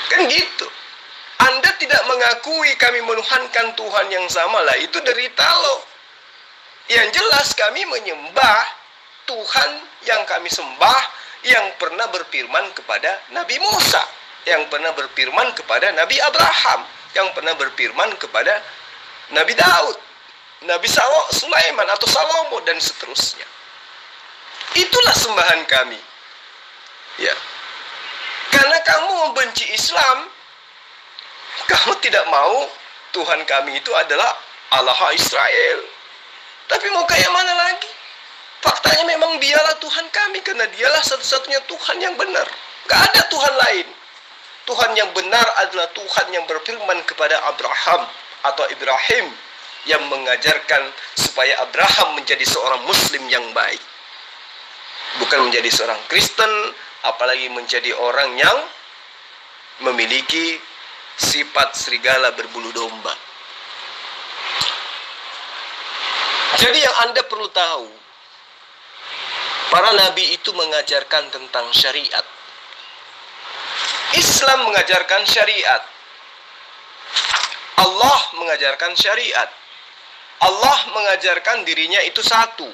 Kan gitu. Anda tidak mengakui kami menuhankan Tuhan yang sama lah, itu derita lo. Yang jelas kami menyembah Tuhan yang kami sembah, yang pernah berfirman kepada Nabi Musa, yang pernah berfirman kepada Nabi Abraham, yang pernah berfirman kepada Nabi Daud, Nabi Sulaiman atau Salomo dan seterusnya. Itulah sembahan kami. Ya. Karena kamu membenci Islam, kamu tidak mau Tuhan kami itu adalah Allah Israel. Tapi mau kayak mana lagi? Faktanya memang dialah Tuhan kami, karena dialah satu-satunya Tuhan yang benar. Gak ada Tuhan lain. Tuhan yang benar adalah Tuhan yang berfirman kepada Abraham atau Ibrahim, yang mengajarkan supaya Abraham menjadi seorang Muslim yang baik. Bukan menjadi seorang Kristen, apalagi menjadi orang yang memiliki sifat serigala berbulu domba. Jadi yang Anda perlu tahu, para nabi itu mengajarkan tentang syariat. Islam mengajarkan syariat. Allah mengajarkan syariat. Allah mengajarkan dirinya itu satu.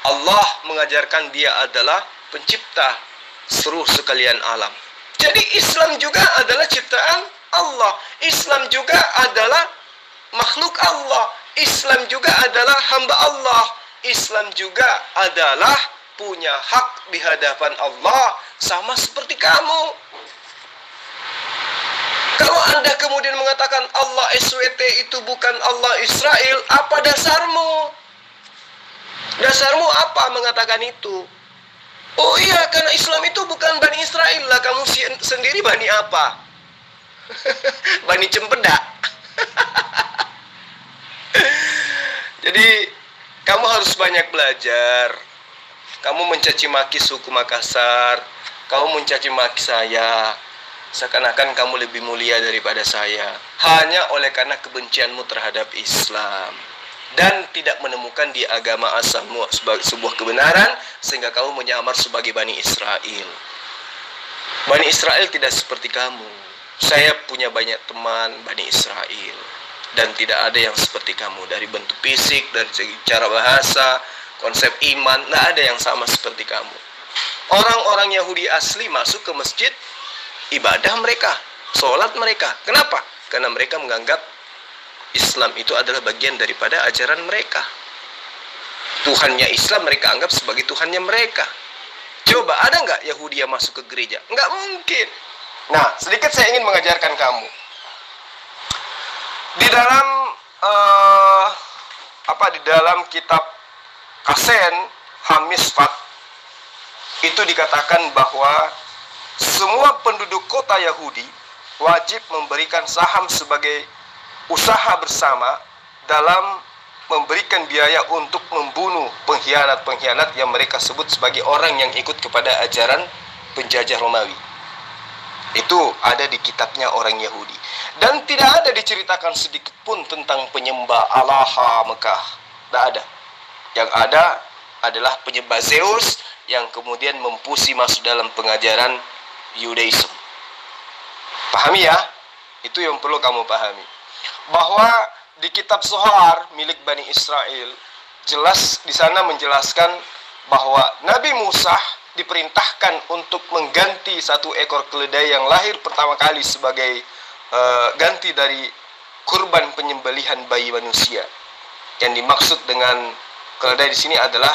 Allah mengajarkan dia adalah pencipta seluruh sekalian alam. Jadi Islam juga adalah ciptaan Allah. Islam juga adalah makhluk Allah. Islam juga adalah hamba Allah. Islam juga adalah punya hak di hadapan Allah, sama seperti kamu. Kalau Anda kemudian mengatakan Allah SWT itu bukan Allah Israel, apa dasarmu? Dasarmu apa mengatakan itu? Oh iya, karena Islam itu bukan Bani Israel lah. Kamu sendiri Bani apa? Bani Cempedak. Jadi kamu harus banyak belajar. Kamu mencaci maki suku Makassar, kamu mencaci maki saya, seakan-akan kamu lebih mulia daripada saya, hanya oleh karena kebencianmu terhadap Islam dan tidak menemukan di agama asalmu sebuah kebenaran, sehingga kamu menyamar sebagai Bani Israel. Bani Israel tidak seperti kamu. Saya punya banyak teman Bani Israel, dan tidak ada yang seperti kamu. Dari bentuk fisik, dari segi cara bahasa, konsep iman, tidak ada yang sama seperti kamu. Orang-orang Yahudi asli masuk ke masjid, ibadah mereka, sholat mereka. Kenapa? Karena mereka menganggap Islam itu adalah bagian daripada ajaran mereka. Tuhannya Islam mereka anggap sebagai Tuhannya mereka. Coba, ada nggak Yahudi yang masuk ke gereja? Nggak mungkin. Nah, sedikit saya ingin mengajarkan kamu. Di dalam di dalam kitab Kasen Hamisfat itu dikatakan bahwa semua penduduk kota Yahudi wajib memberikan saham sebagai usaha bersama dalam memberikan biaya untuk membunuh pengkhianat-pengkhianat yang mereka sebut sebagai orang yang ikut kepada ajaran penjajah Romawi. Itu ada di kitabnya orang Yahudi. Dan tidak ada diceritakan sedikit pun tentang penyembah Allah Mekah. Tidak ada. Yang ada adalah penyembah Zeus yang kemudian mempusi masuk dalam pengajaran Yudaism. Pahami ya? Itu yang perlu kamu pahami. Bahwa di kitab Zohar milik Bani Israel, jelas di sana menjelaskan bahwa Nabi Musa diperintahkan untuk mengganti satu ekor keledai yang lahir pertama kali sebagai ganti dari kurban penyembelihan bayi manusia. Yang dimaksud dengan keledai di sini adalah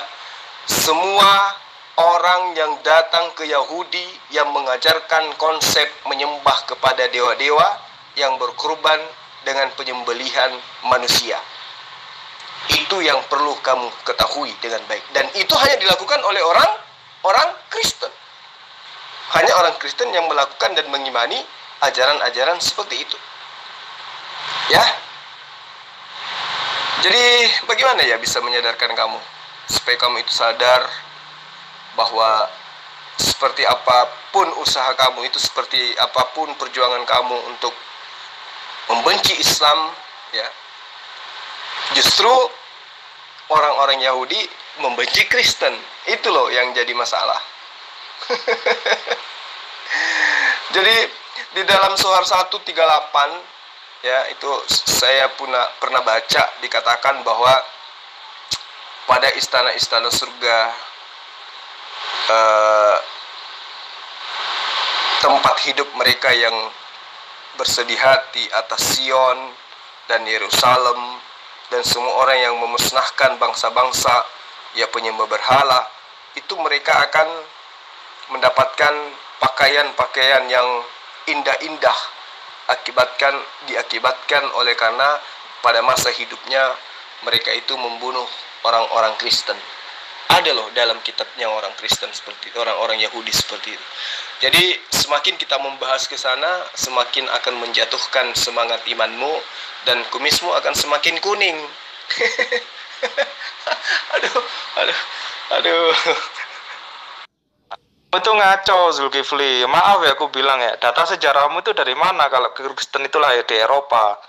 semua orang yang datang ke Yahudi yang mengajarkan konsep menyembah kepada dewa-dewa yang berkurban dengan penyembelihan manusia. Itu yang perlu kamu ketahui dengan baik. Dan itu hanya dilakukan oleh orang Kristen. Hanya orang Kristen yang melakukan dan mengimani ajaran-ajaran seperti itu. Ya. Jadi bagaimana ya bisa menyadarkan kamu supaya kamu itu sadar bahwa seperti apapun usaha kamu itu, seperti apapun perjuangan kamu untuk membenci Islam, ya, justru orang-orang Yahudi membenci Kristen. Itu loh yang jadi masalah. Jadi di dalam Zohar 1:38, ya, itu saya pernah baca, dikatakan bahwa pada istana-istana surga, tempat hidup mereka yang bersedih hati atas Sion dan Yerusalem, dan semua orang yang memusnahkan bangsa-bangsa ya penyembah berhala, itu mereka akan mendapatkan pakaian-pakaian yang indah-indah diakibatkan oleh karena pada masa hidupnya mereka itu membunuh orang-orang Kristen. Ada loh dalam kitabnya orang Kristen seperti itu, orang-orang Yahudi seperti itu. Jadi semakin kita membahas ke sana, semakin akan menjatuhkan semangat imanmu dan kumismu akan semakin kuning. Aduh. Itu ngaco, Zulkifli. Maaf ya aku bilang ya, data sejarahmu itu dari mana kalau Kristen itu lahir di Eropa?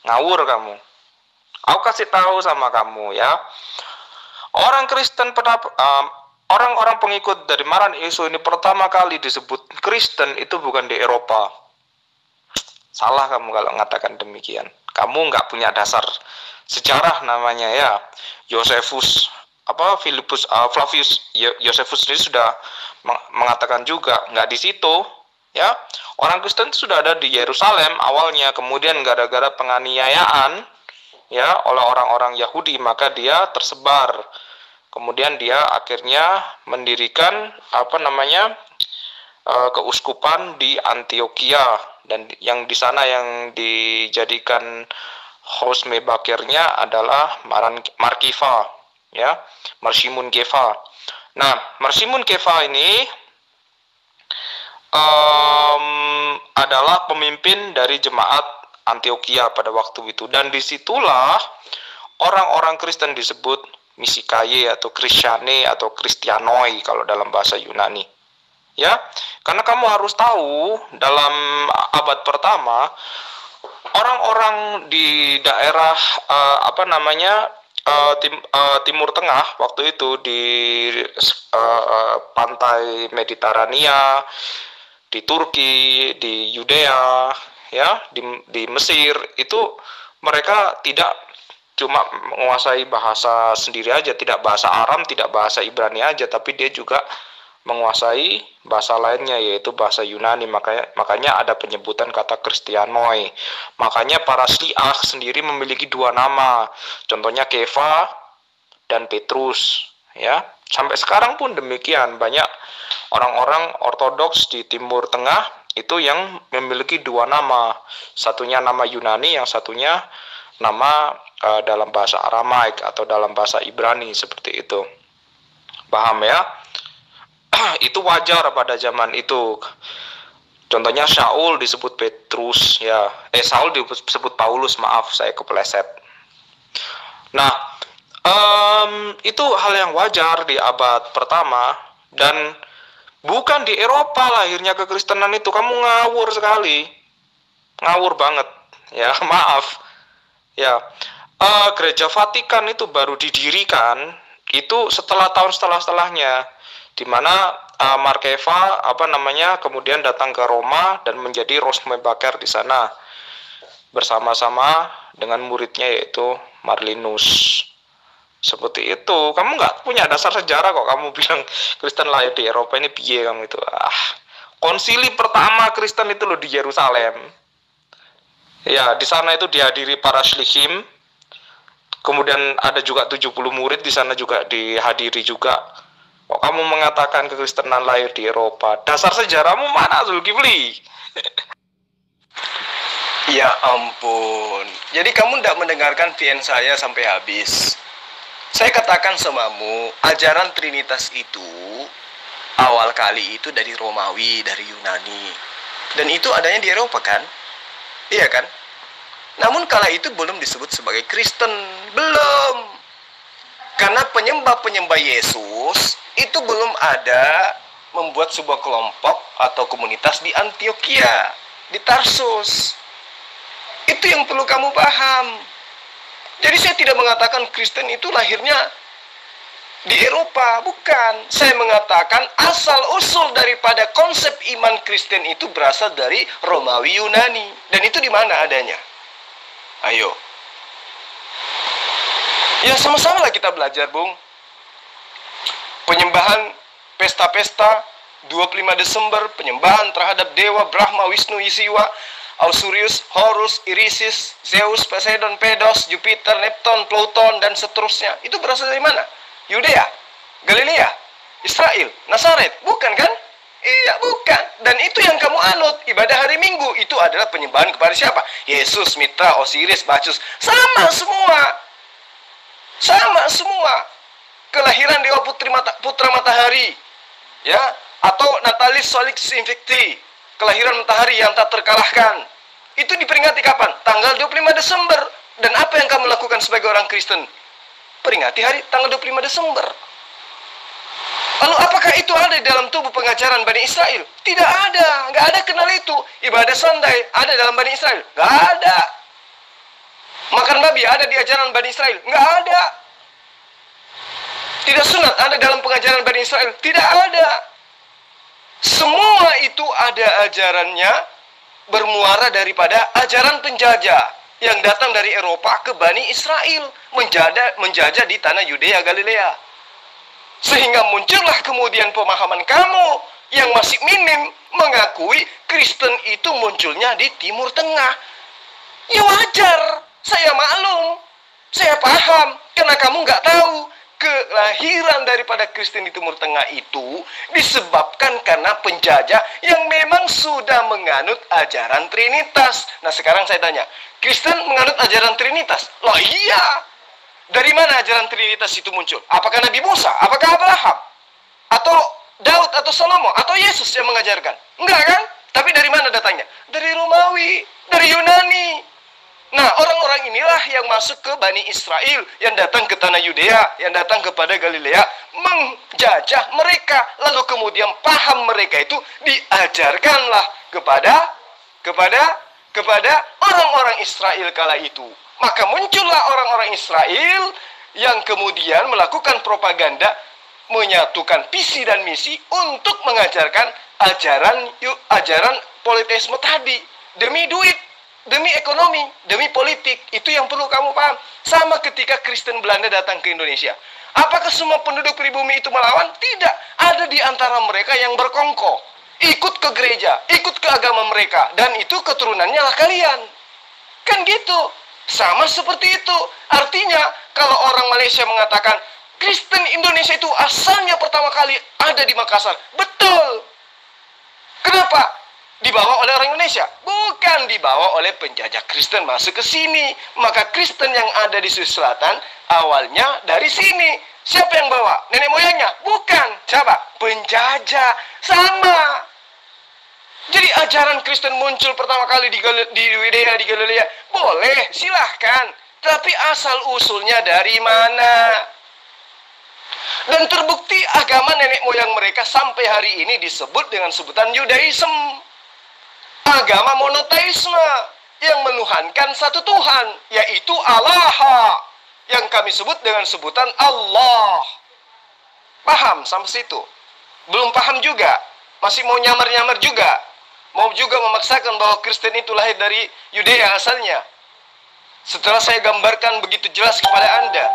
Ngawur kamu. Aku kasih tahu sama kamu ya. Orang Kristen orang-orang pengikut dari Maran Yesus ini pertama kali disebut Kristen itu bukan di Eropa. Salah kamu kalau mengatakan demikian. Kamu nggak punya dasar sejarah namanya ya. Flavius Josephus sendiri sudah mengatakan juga nggak di situ ya. Orang Kristen sudah ada di Yerusalem awalnya, kemudian gara-gara penganiayaan ya oleh orang-orang Yahudi maka dia tersebar. Kemudian dia akhirnya mendirikan keuskupan di Antioquia, dan yang di sana yang dijadikan host mebakirnya adalah Markiva. ya, Marsimun Kefa. Nah, Marsimun Kefa ini adalah pemimpin dari jemaat Antioquia pada waktu itu, dan disitulah orang-orang Kristen disebut Misikaye atau Kristiane atau Kristianoi kalau dalam bahasa Yunani. Ya, karena kamu harus tahu dalam abad pertama orang-orang di daerah Timur Tengah waktu itu di pantai Mediterania, di Turki, di Yudea, ya, di Mesir, itu mereka tidak cuma menguasai bahasa sendiri aja, tidak bahasa Aram, tidak bahasa Ibrani aja, tapi dia juga menguasai bahasa lainnya, yaitu bahasa Yunani. Makanya ada penyebutan kata Kristianoi. Makanya para Syiah sendiri memiliki dua nama, contohnya Kefa dan Petrus, ya. Sampai sekarang pun demikian, banyak orang-orang Ortodoks di Timur Tengah itu yang memiliki dua nama, satunya nama Yunani, yang satunya nama dalam bahasa Aramaik atau dalam bahasa Ibrani, seperti itu. Paham ya? Itu wajar pada zaman itu. Contohnya Saul disebut Petrus, ya. Saul disebut Paulus, maaf saya kepleset. Nah, itu hal yang wajar di abad pertama, dan bukan di Eropa lahirnya kekristenan itu. Kamu ngawur sekali, ngawur banget, ya. Maaf, ya. Gereja Vatikan itu baru didirikan itu setelahnya, di mana Markeva kemudian datang ke Roma dan menjadi Rosmebaker di sana bersama-sama dengan muridnya yaitu Marlinus. Seperti itu. Kamu nggak punya dasar sejarah kok kamu bilang Kristen lahir di Eropa, ini piye kamu itu. Konsili pertama Kristen itu loh di Yerusalem. Ya, di sana itu dihadiri para shlihim. Kemudian ada juga 70 murid di sana juga dihadiri juga. Kok kamu mengatakan kekristenan lahir di Eropa? Dasar sejarahmu mana, Zulkifli? Ya ampun. Jadi kamu tidak mendengarkan VN saya sampai habis. Saya katakan samamu, ajaran Trinitas itu awal kali itu dari Romawi, dari Yunani. Dan itu adanya di Eropa kan? Iya kan? Namun kala itu belum disebut sebagai Kristen. Belum. Karena penyembah-penyembah Yesus itu belum ada membuat sebuah kelompok atau komunitas di Antioquia, di Tarsus. Itu yang perlu kamu paham. Jadi saya tidak mengatakan Kristen itu lahirnya di Eropa, bukan. Saya mengatakan asal-usul daripada konsep iman Kristen itu berasal dari Romawi Yunani. Dan itu di mana adanya? Ayo. Ya sama-sama lah kita belajar, Bung. Penyembahan pesta-pesta 25 Desember, penyembahan terhadap dewa Brahma, Wisnu, Yisiwa, Ausurius, Horus, Irisis, Zeus, Poseidon, Pedos, Jupiter, Neptun, Pluton, dan seterusnya. Itu berasal dari mana? Yudea, Galilea, Israel, Nazaret. Bukan kan? Iya, bukan. Dan itu yang kamu anut. Ibadah hari Minggu itu adalah penyembahan kepada siapa? Yesus, Mitra, Osiris, Bacchus. Sama semua. Sama semua. Kelahiran Dewa Putra Matahari. Ya, atau Natalis Solix Invicti. Kelahiran matahari yang tak terkalahkan. Itu diperingati kapan? Tanggal 25 Desember. Dan apa yang kamu lakukan sebagai orang Kristen? Peringati hari tanggal 25 Desember. Lalu apakah itu ada di dalam tubuh pengajaran Bani Israel? Tidak ada. Nggak ada kenal itu. Ibadah sandai ada dalam Bani Israel? Nggak ada. Makan babi ada di ajaran Bani Israel? Nggak ada. Tidak sunat ada dalam pengajaran Bani Israel? Tidak ada. Semua itu ada ajarannya bermuara daripada ajaran penjajah yang datang dari Eropa ke Bani Israel, menjajah di tanah Yudea Galilea. Sehingga muncullah kemudian pemahaman kamu yang masih minim mengakui Kristen itu munculnya di Timur Tengah. Ya wajar, saya maklum, saya paham, karena kamu nggak tahu. Kelahiran daripada Kristen di Timur Tengah itu disebabkan karena penjajah yang memang sudah menganut ajaran Trinitas. Nah sekarang saya tanya, Kristen menganut ajaran Trinitas? Loh iya. Dari mana ajaran Trinitas itu muncul? Apakah Nabi Musa? Apakah Abraham? Atau Daud atau Salomo? Atau Yesus yang mengajarkan? Enggak kan? Tapi dari mana datangnya? Dari Romawi, dari Yunani. Nah, orang-orang inilah yang masuk ke Bani Israel, yang datang ke tanah Yudea, yang datang kepada Galilea, menjajah mereka. Lalu kemudian paham mereka itu diajarkanlah kepada orang-orang Israel kala itu. Maka muncullah orang-orang Israel yang kemudian melakukan propaganda, menyatukan visi dan misi untuk mengajarkan ajaran politeisme tadi demi duit, demi ekonomi, demi politik. Itu yang perlu kamu paham. Sama ketika Kristen Belanda datang ke Indonesia. Apakah semua penduduk pribumi itu melawan? Tidak. Ada di antara mereka yang berkongkow, ikut ke gereja, ikut ke agama mereka, dan itu keturunannya lah kalian. Kan gitu. Sama seperti itu. Artinya, kalau orang Malaysia mengatakan Kristen Indonesia itu asalnya pertama kali ada di Makassar. Betul. Kenapa? Dibawa oleh orang Indonesia? Bukan, dibawa oleh penjajah Kristen masuk ke sini. Maka Kristen yang ada di Sulawesi Selatan awalnya dari sini. Siapa yang bawa? Nenek moyangnya? Bukan. Siapa? Penjajah. Sama. Jadi ajaran Kristen muncul pertama kali di Yudea, di Galilea. Boleh, silahkan. Tapi asal-usulnya dari mana? Dan terbukti agama nenek moyang mereka sampai hari ini disebut dengan sebutan Yudaism. Agama monoteisme yang menuhankan satu Tuhan, yaitu Allah, yang kami sebut dengan sebutan Allah. Paham sampai situ? Belum paham juga? Masih mau nyamar-nyamar juga? Mau juga memaksakan bahwa Kristen itu lahir dari Yudea asalnya? Setelah saya gambarkan begitu jelas kepada Anda.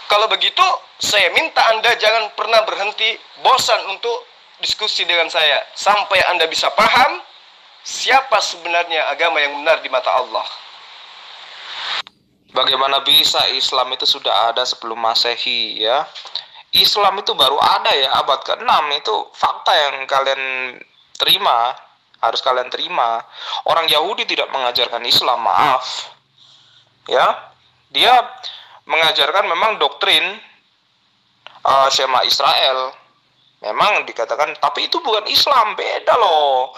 Kalau begitu, saya minta Anda jangan pernah berhenti, bosan untuk diskusi dengan saya. Sampai Anda bisa paham siapa sebenarnya agama yang benar di mata Allah. Bagaimana bisa Islam itu sudah ada sebelum Masehi ya? Islam itu baru ada ya abad ke-6, itu fakta yang kalian terima, harus kalian terima. Orang Yahudi tidak mengajarkan Islam, maaf. Ya, dia mengajarkan memang doktrin Shema Israel. Memang dikatakan, tapi itu bukan Islam, beda loh.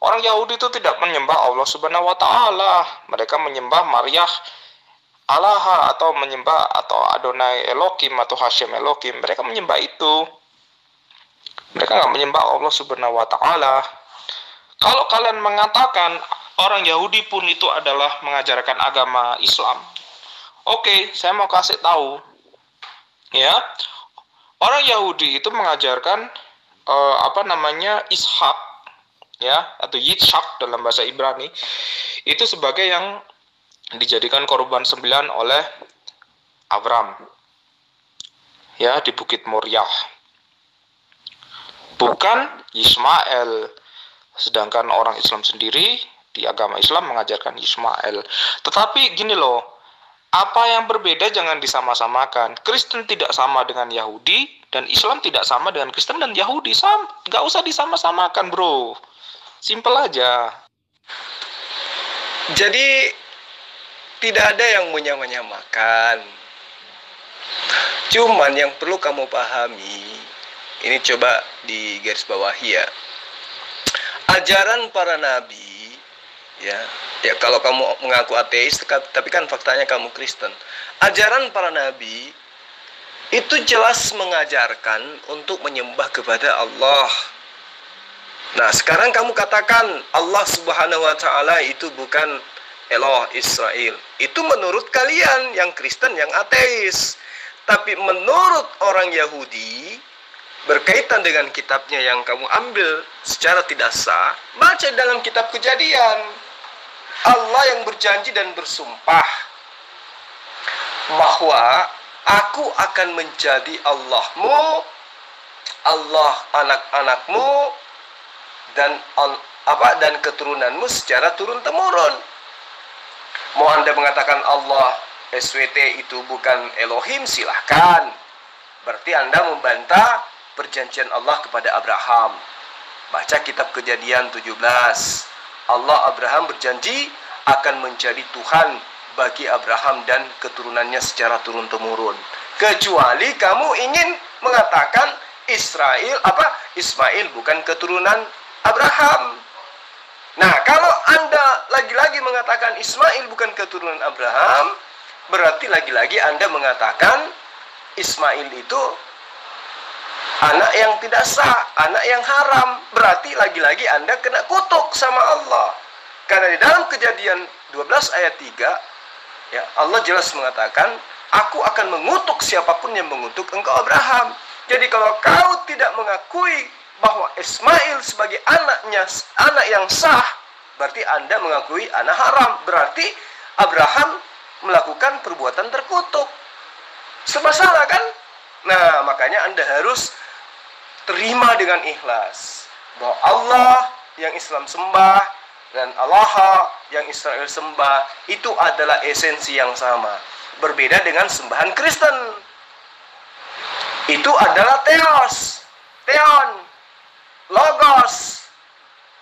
Orang Yahudi itu tidak menyembah Allah Subhanahu wa taala. Mereka menyembah Maryah Allah atau menyembah atau Adonai Elohim atau Hashem Elohim. Mereka menyembah itu. Mereka nggak menyembah Allah Subhanahu wa taala. Kalau kalian mengatakan orang Yahudi pun itu adalah mengajarkan agama Islam, oke, saya mau kasih tahu ya. Orang Yahudi itu mengajarkan Ishak ya, atau Yitzhak dalam bahasa Ibrani, itu sebagai yang dijadikan korban sembilan oleh Abram ya di Bukit Moriah, bukan Ismail. Sedangkan orang Islam sendiri di agama Islam mengajarkan Ismail. Tetapi gini loh, apa yang berbeda jangan disama-samakan. Kristen tidak sama dengan Yahudi, dan Islam tidak sama dengan Kristen dan Yahudi. Nggak usah disama-samakan, bro. Simple aja. Jadi tidak ada yang menyamakan. Cuman yang perlu kamu pahami, ini coba di garis bawahi ya. Ajaran para nabi, ya kalau kamu mengaku ateis, tapi kan faktanya kamu Kristen. Ajaran para nabi itu jelas mengajarkan untuk menyembah kepada Allah. Nah, sekarang kamu katakan Allah Subhanahu wa taala itu bukan Eloh Israel. Itu menurut kalian yang Kristen, yang ateis. Tapi menurut orang Yahudi, berkaitan dengan kitabnya yang kamu ambil secara tidak sah, baca dalam kitab Kejadian. Allah yang berjanji dan bersumpah bahwa aku akan menjadi Allahmu, Allah anak-anakmu, dan keturunanmu secara turun-temurun. Mau Anda mengatakan Allah SWT itu bukan Elohim, silahkan. Berarti Anda membantah perjanjian Allah kepada Abraham. Baca kitab Kejadian 17. Allah Abraham berjanji akan menjadi Tuhan bagi Abraham dan keturunannya secara turun-temurun. Kecuali kamu ingin mengatakan Ismail bukan keturunan Abraham. Nah, kalau Anda lagi-lagi mengatakan Ismail bukan keturunan Abraham, berarti lagi-lagi Anda mengatakan Ismail itu anak yang tidak sah, anak yang haram. Berarti lagi-lagi Anda kena kutuk sama Allah. Karena di dalam Kejadian 12 ayat 3, ya, Allah jelas mengatakan, aku akan mengutuk siapapun yang mengutuk engkau Abraham. Jadi kalau kau tidak mengakui bahwa Ismail sebagai anak yang sah, berarti Anda mengakui anak haram. Berarti Abraham melakukan perbuatan terkutuk. Serba salah kan? Nah, makanya Anda harus terima dengan ikhlas bahwa Allah yang Islam sembah dan Allah yang Israel sembah itu adalah esensi yang sama. Berbeda dengan sembahan Kristen. Itu adalah theon, logos,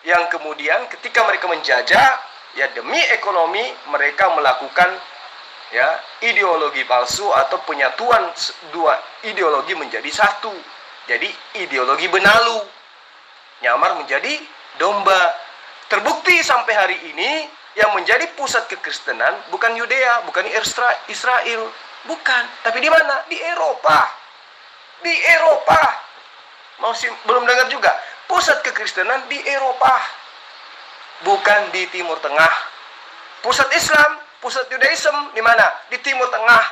yang kemudian ketika mereka menjajah, ya demi ekonomi mereka melakukan, ya, ideologi palsu atau penyatuan dua ideologi menjadi satu. Jadi ideologi benalu nyamar menjadi domba. Terbukti sampai hari ini yang menjadi pusat kekristenan bukan Yudea, bukan Israel, bukan, tapi di mana? Di Eropa. Di Eropa. Masih belum dengar juga. Pusat kekristenan di Eropa, bukan di Timur Tengah. Pusat Islam, pusat Yudaism di mana? Di Timur Tengah.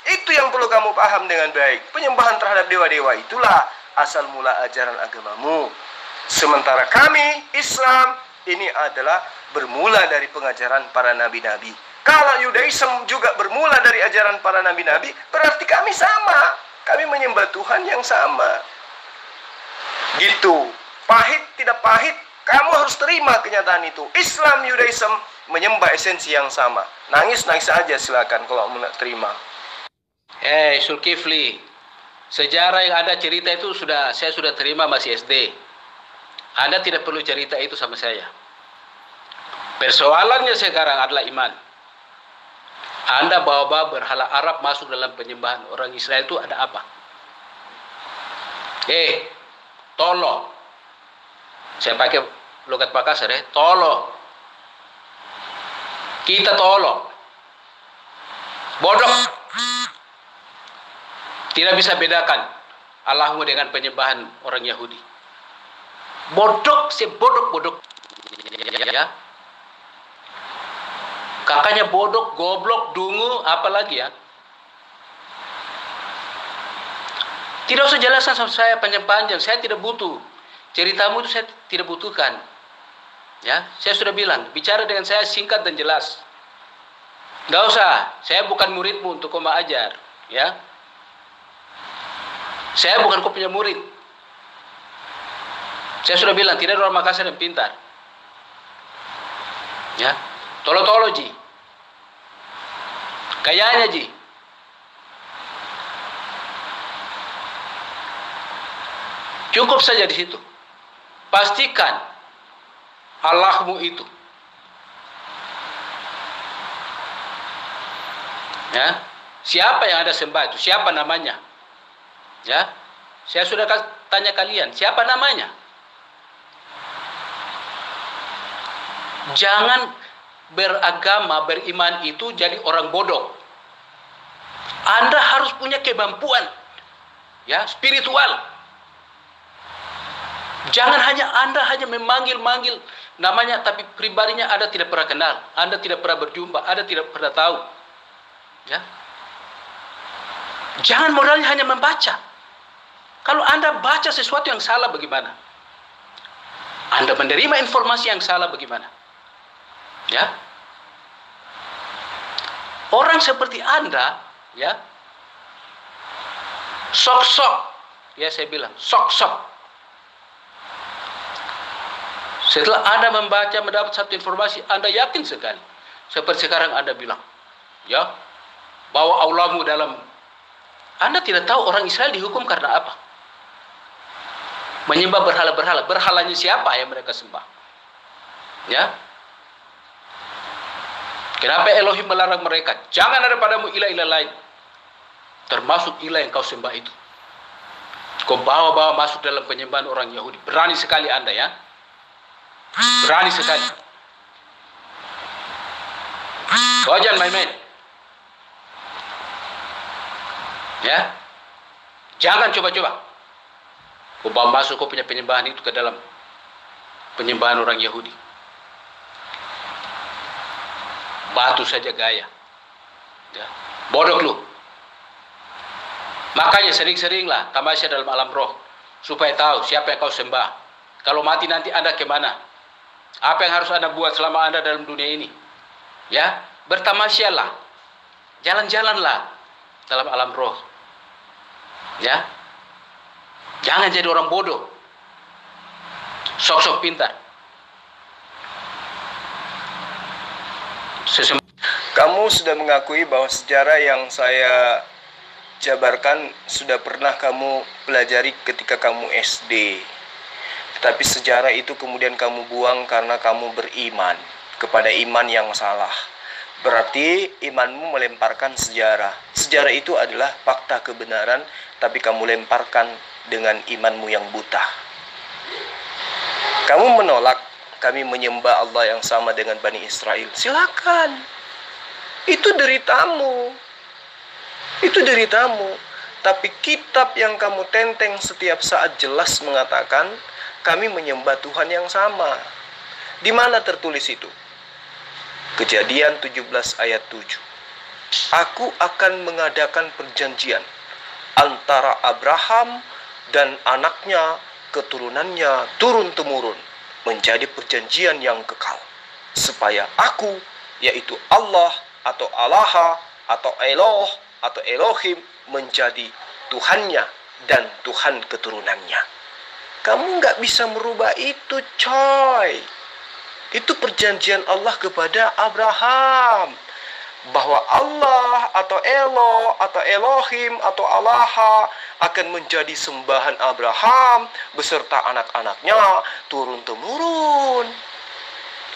Itu yang perlu kamu paham dengan baik. Penyembahan terhadap dewa-dewa itulah asal mula ajaran agamamu. Sementara kami, Islam, ini adalah bermula dari pengajaran para nabi-nabi. Kalau Yudaism juga bermula dari ajaran para nabi-nabi, berarti kami sama. Kami menyembah Tuhan yang sama. Gitu. Pahit tidak pahit, kamu harus terima kenyataan itu. Islam, Yudaism menyembah esensi yang sama. Nangis-nangis aja silakan kalau mau terima. Zulkifli, sejarah yang Anda cerita itu saya sudah terima masih SD. Anda tidak perlu cerita itu sama saya. Persoalannya sekarang adalah iman. Anda bawa-bawa berhala Arab masuk dalam penyembahan orang Israel itu ada apa? Tolo. Saya pakai logat Makassar ya. Tolo. Kita tolo. Bodoh. Tidak bisa bedakan Allahmu dengan penyembahan orang Yahudi. Bodoh, sebodoh-bodoh. Ya. Kakaknya bodoh, goblok, dungu, apalagi ya. Tidak usah jelaskan sama saya panjang-panjang. Saya tidak butuh. Ceritamu itu saya tidak butuhkan. Ya, saya sudah bilang, bicara dengan saya singkat dan jelas. Nggak usah. Saya bukan muridmu untuk kau ajar. Ya. Saya bukan kau punya murid. Saya sudah bilang, tidak ada orang Makassar yang pintar. Ya. Tolo-tolo ji. Kayaknya ji. Cukup saja di situ. Pastikan Allahmu itu. Ya. Siapa yang Anda sembah itu? Siapa namanya? Ya. Saya sudah tanya kalian, siapa namanya? Jangan beragama, beriman itu jadi orang bodoh. Anda harus punya kemampuan, ya, spiritual. Jangan Anda hanya memanggil namanya, tapi pribadinya Anda tidak pernah kenal, Anda tidak pernah berjumpa, Anda tidak pernah tahu. Ya. Jangan modalnya hanya membaca. Kalau Anda baca sesuatu yang salah bagaimana? Anda menerima informasi yang salah bagaimana? Ya. Orang seperti Anda, ya, sok-sok, ya saya bilang, sok-sok. Setelah Anda membaca, mendapat satu informasi, Anda yakin sekali. Seperti sekarang Anda bilang, ya, bahwa Allahmu dalam. Anda tidak tahu orang Israel dihukum karena apa? Menyembah berhala-berhala. Berhalanya siapa yang mereka sembah? Ya. Kenapa Elohim melarang mereka? Jangan ada padamu ilah-ilah lain, termasuk ilah yang kau sembah itu. Kau bawa-bawa masuk dalam penyembahan orang Yahudi. Berani sekali Anda ya. Berani sekali. Kau jangan main-main. Ya. Jangan coba-coba. Kau bawa masuk kau punya penyembahan itu ke dalam penyembahan orang Yahudi. Batu saja gaya. Ya. Bodoh lu. Makanya sering-seringlah tamasya dalam alam roh, supaya tahu siapa yang kau sembah. Kalau mati nanti Anda kemana? Apa yang harus Anda buat selama Anda dalam dunia ini? Ya, bertamasyalah, jalan-jalanlah dalam alam roh. Ya, jangan jadi orang bodoh, sok-sok pintar. Kamu sudah mengakui bahwa sejarah yang saya jabarkan sudah pernah kamu pelajari ketika kamu SD. Tetapi sejarah itu kemudian kamu buang karena kamu beriman kepada iman yang salah. Berarti imanmu melemparkan sejarah. Sejarah itu adalah fakta kebenaran, tapi kamu lemparkan dengan imanmu yang buta. Kamu menolak kami menyembah Allah yang sama dengan Bani Israel. Silakan. Itu deritamu. Itu deritamu. Tapi kitab yang kamu tenteng setiap saat jelas mengatakan kami menyembah Tuhan yang sama. Di mana tertulis itu? Kejadian 17 ayat 7. Aku akan mengadakan perjanjian antara Abraham dan anaknya, keturunannya turun-temurun, menjadi perjanjian yang kekal, supaya aku, yaitu Allah atau Allaha atau Eloh atau Elohim, menjadi Tuhannya dan Tuhan keturunannya. Kamu nggak bisa merubah itu, coy. Itu perjanjian Allah kepada Abraham, bahwa Allah atau Eloh atau Elohim atau Allaha akan menjadi sembahan Abraham beserta anak-anaknya turun-temurun.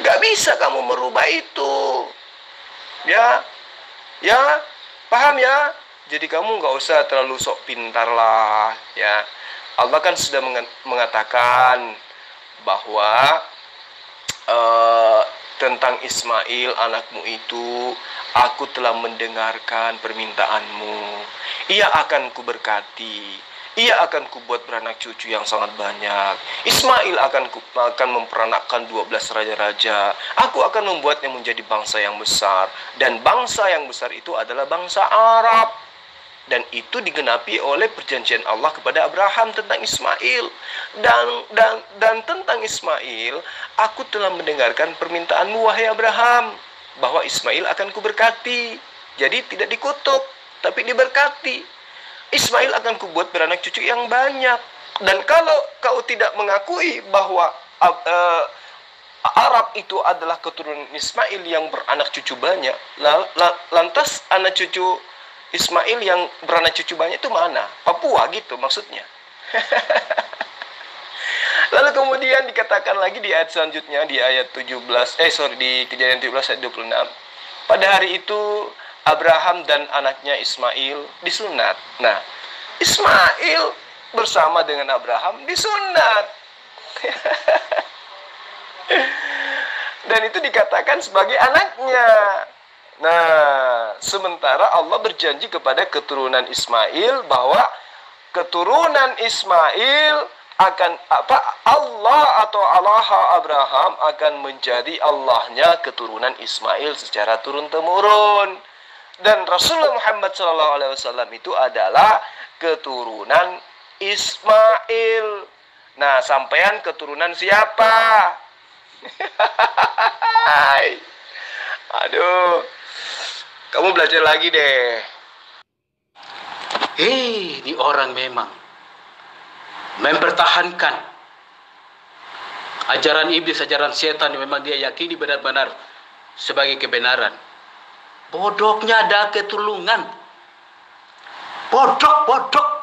Nggak bisa kamu merubah itu. Ya, paham ya? Jadi kamu nggak usah terlalu sok pintar lah, ya. Allah kan sudah mengatakan bahwa tentang Ismail anakmu itu, aku telah mendengarkan permintaanmu. Ia akan kuberkati. Ia akan kubuat beranak cucu yang sangat banyak. Ismail akan memperanakkan 12 raja-raja. Aku akan membuatnya menjadi bangsa yang besar. Dan bangsa yang besar itu adalah bangsa Arab. Dan itu digenapi oleh perjanjian Allah kepada Abraham tentang Ismail. Dan tentang Ismail, aku telah mendengarkan permintaanmu wahai Abraham, bahwa Ismail akan kuberkati. Jadi tidak dikutuk, tapi diberkati. Ismail akan kubuat beranak cucu yang banyak. Dan kalau kau tidak mengakui bahwa Arab itu adalah keturunan Ismail yang beranak cucu banyak, lantas anak cucu Ismail yang beranak cucu banyak itu mana? Papua gitu maksudnya. Lalu kemudian dikatakan lagi di ayat selanjutnya, di ayat di Kejadian 17 ayat 26. Pada hari itu Abraham dan anaknya Ismail disunat. Nah, Ismail bersama dengan Abraham disunat. Dan itu dikatakan sebagai anaknya. Nah, sementara Allah berjanji kepada keturunan Ismail bahwa keturunan Ismail akan Allah atau Allaha Abraham akan menjadi Allahnya keturunan Ismail secara turun-temurun. Dan Rasulullah Muhammad SAW itu adalah keturunan Ismail. Nah, sampean keturunan siapa? Aduh, kamu belajar lagi deh. Ini orang memang mempertahankan ajaran iblis, ajaran setan yang memang dia yakini benar-benar sebagai kebenaran. Bodohnya ada ketulungan. Bodoh.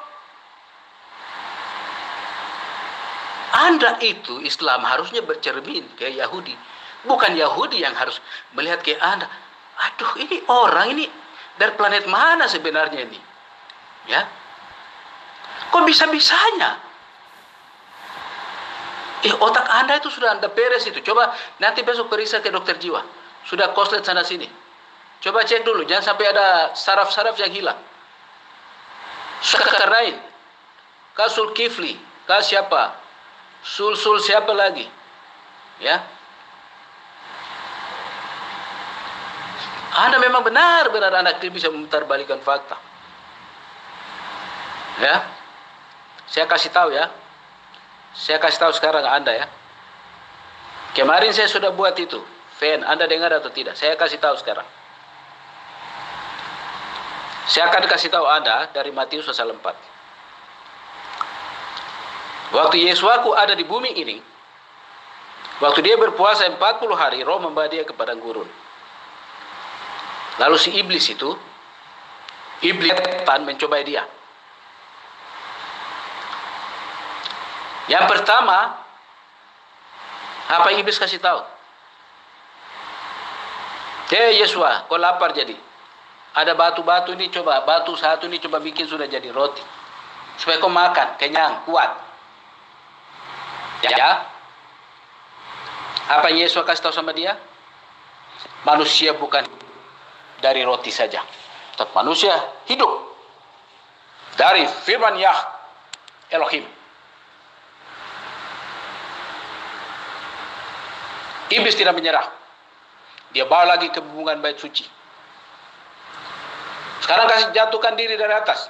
Anda itu Islam harusnya bercermin ke Yahudi. Bukan Yahudi yang harus melihat ke Anda. Aduh, ini orang ini dari planet mana sebenarnya ini? Ya. Kok bisa-bisanya? Otak Anda itu sudah Anda beres itu. Coba nanti besok periksa ke dokter jiwa. Sudah koslet sana sini. Coba cek dulu, jangan sampai ada saraf-saraf yang hilang. Zulkarnain, Kak Zulkifli, Kak siapa? Sul siapa lagi? Ya. Anda memang benar-benar anak ini bisa memutarbalikan fakta. Ya. Saya kasih tahu ya. Saya kasih tahu sekarang Anda ya. Kemarin saya sudah buat itu. Fan, Anda dengar atau tidak? Saya kasih tahu sekarang. Saya akan kasih tahu Anda dari Matius pasal 4. Waktu Yesusku ada di bumi ini, waktu dia berpuasa 40 hari, Roh membawa dia ke padang gurun. Lalu si iblis setan mencobai dia. Yang pertama, apa iblis kasih tahu? Yesus, kau lapar jadi. Ada batu-batu ini, coba batu satu ini coba bikin sudah jadi roti. Supaya kau makan, kenyang, kuat. Ya. Apa Yesus kasih tahu sama dia? Manusia bukan dari roti saja. Tapi manusia hidup dari firman Yah Elohim. Iblis tidak menyerah. Dia bawa lagi ke hubungan bait suci. Sekarang kasih jatuhkan diri dari atas.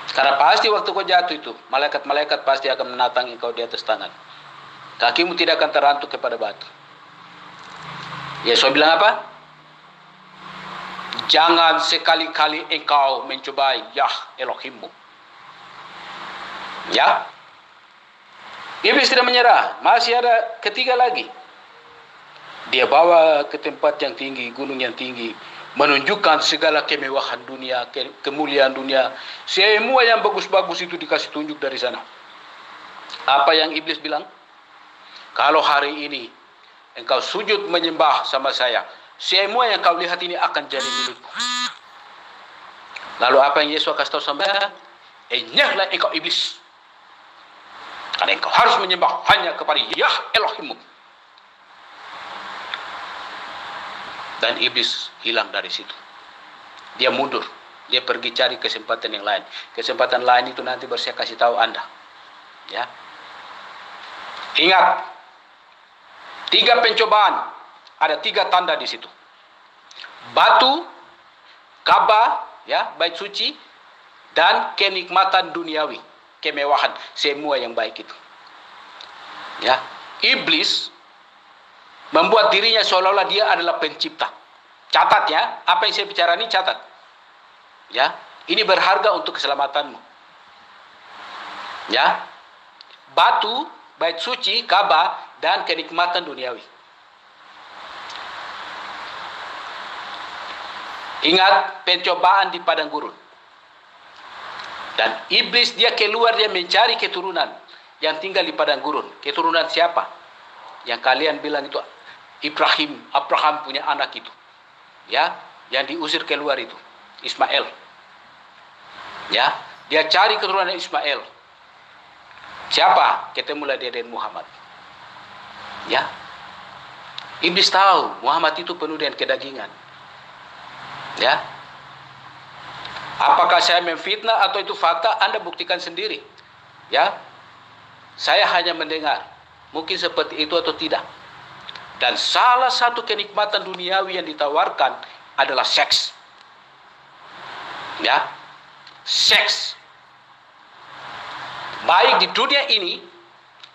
Karena pasti waktu kau jatuh itu, malaikat-malaikat pasti akan menatangi kau di atas tangan. Kakimu tidak akan terantuk kepada batu. Yesus bilang apa? Jangan sekali-kali engkau mencobai Yah Elohimmu. Ya. Iblis tidak menyerah. Masih ada ketiga lagi. Dia bawa ke tempat yang tinggi, gunung yang tinggi, menunjukkan segala kemewahan dunia, kemuliaan dunia. Semua yang bagus-bagus itu dikasih tunjuk dari sana. Apa yang iblis bilang? Kalau hari ini engkau sujud menyembah sama saya, semua yang kau lihat ini akan jadi milikku. Lalu apa yang Yesus kasih tahu sama dia? Enyahlah engkau iblis. Karena engkau harus menyembah hanya kepada Yah Elohimmu. Dan iblis hilang dari situ. Dia mundur. Dia pergi cari kesempatan yang lain. Kesempatan lain itu nanti baru saya kasih tahu Anda. Ya. Ingat. 3 pencobaan. Ada 3 tanda di situ. Batu, Ka'bah, ya, bait suci, dan kenikmatan duniawi, kemewahan, semua yang baik itu. Ya, iblis membuat dirinya seolah-olah dia adalah pencipta. Catat ya, apa yang saya bicara ini catat. Ya, ini berharga untuk keselamatanmu. Ya, batu, bait suci, Ka'bah, dan kenikmatan duniawi. Ingat pencobaan di padang gurun. Dan iblis dia keluar, dia mencari keturunan yang tinggal di padang gurun. Keturunan siapa? Yang kalian bilang itu Abraham punya anak itu. Ya, yang diusir keluar itu, Ismail. Ya, dia cari keturunan Ismail. Siapa? Ketemulah dia dengan Muhammad. Ya. Iblis tahu Muhammad itu penuh dengan kedagingan. Ya. Apakah saya memfitnah atau itu fakta? Anda buktikan sendiri. Ya. Saya hanya mendengar. Mungkin seperti itu atau tidak. Dan salah satu kenikmatan duniawi yang ditawarkan adalah seks. Ya. Seks. Baik di dunia ini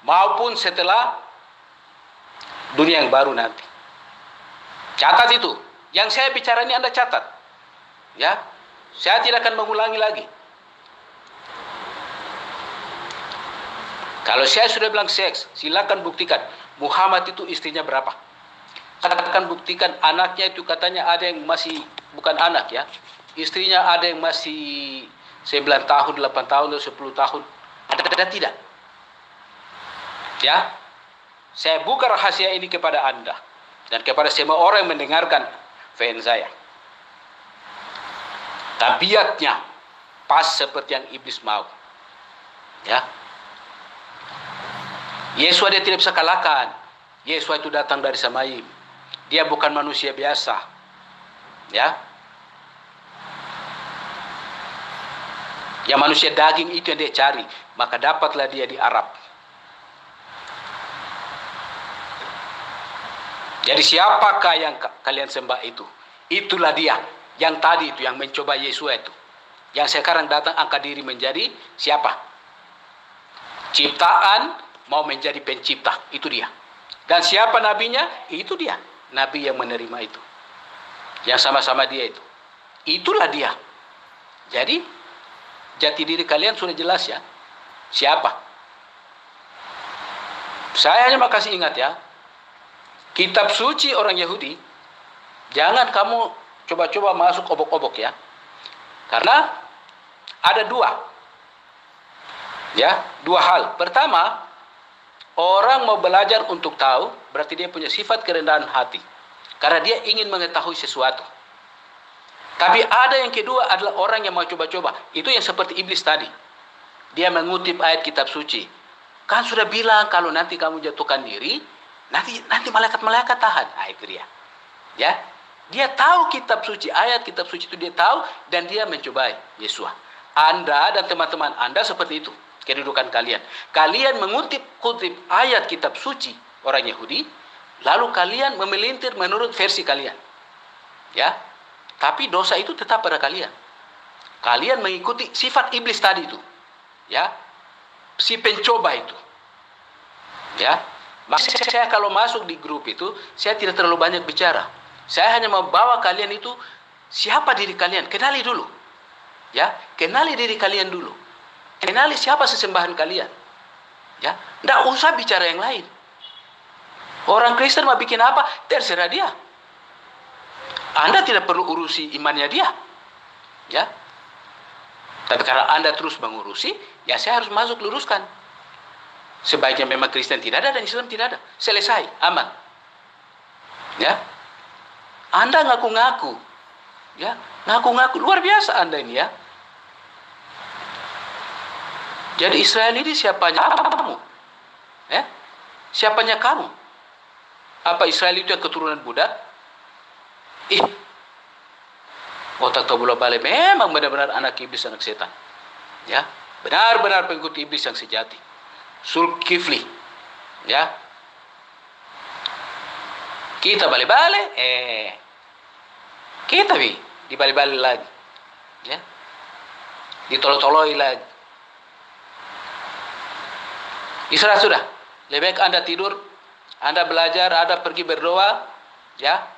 maupun setelah dunia yang baru nanti. Catat itu. Yang saya bicara ini Anda catat. Ya. Saya tidak akan mengulangi lagi. Kalau saya sudah bilang seks, silakan buktikan. Muhammad itu istrinya berapa? Silakan buktikan anaknya itu katanya ada yang masih bukan anak ya. Istrinya ada yang masih 9 tahun, 8 tahun, atau 10 tahun. Ada tidak? Ya. Saya buka rahasia ini kepada Anda. Dan kepada semua orang yang mendengarkan fans saya. Tabiatnya pas seperti yang iblis mau. Ya. Yesua dia tidak bisa kalahkan. Yesua itu datang dari Samaim. Dia bukan manusia biasa. Ya. Yang manusia daging itu yang dia cari, maka dapatlah dia di Arab. Jadi siapakah yang kalian sembah itu? Itulah dia. Yang tadi itu, yang mencoba Yesua itu. Yang sekarang datang angkat diri menjadi siapa? Ciptaan mau menjadi pencipta. Itu dia. Dan siapa nabinya? Itu dia. Nabi yang menerima itu. Yang sama-sama dia itu. Itulah dia. Jadi, jati diri kalian sudah jelas ya. Siapa? Saya hanya mau kasih ingat ya. Kitab suci orang Yahudi, jangan kamu coba-coba masuk obok-obok ya. Karena ada dua hal. Pertama, orang mau belajar untuk tahu, berarti dia punya sifat kerendahan hati. Karena dia ingin mengetahui sesuatu. Tapi ada yang kedua adalah orang yang mau coba-coba. Itu yang seperti iblis tadi. Dia mengutip ayat kitab suci. Kan sudah bilang kalau nanti kamu jatuhkan diri, nanti malaikat-malaikat tahan. Nah, itu dia. Ya. Dia tahu kitab suci, ayat kitab suci itu dia tahu dan dia mencobai Yesua. Anda dan teman-teman Anda seperti itu kedudukan kalian. Kalian mengutip ayat kitab suci orang Yahudi, lalu kalian memelintir menurut versi kalian. Ya. Tapi dosa itu tetap pada kalian. Kalian mengikuti sifat iblis tadi itu. Ya. Si pencoba itu. Ya. Maka saya kalau masuk di grup itu, saya tidak terlalu banyak bicara. Saya hanya mau bawa kalian itu, siapa diri kalian? Kenali dulu. Ya, kenali diri kalian dulu. Kenali siapa sesembahan kalian. Ya, tidak usah bicara yang lain. Orang Kristen mau bikin apa? Terserah dia. Anda tidak perlu urusi imannya dia. Ya. Tapi karena Anda terus mengurusi, ya saya harus masuk luruskan. Sebaiknya memang Kristen tidak ada dan Islam tidak ada. Selesai, aman. Ya. Anda ngaku-ngaku. Ya, ngaku-ngaku luar biasa Anda ini ya. Jadi Israel ini siapanya kamu? Siapanya kamu? Apa Israel itu yang keturunan Buddha? Otak tabula balik memang benar-benar anak iblis, anak setan. Ya, benar-benar pengikut iblis yang sejati. Zulkifli. Ya. Kita balik-balik, kita dibalik-balik lagi. Ya. Ditoloi-toloi lagi. Istirahat sudah. Lebih baik Anda tidur, Anda belajar, Anda pergi berdoa, ya.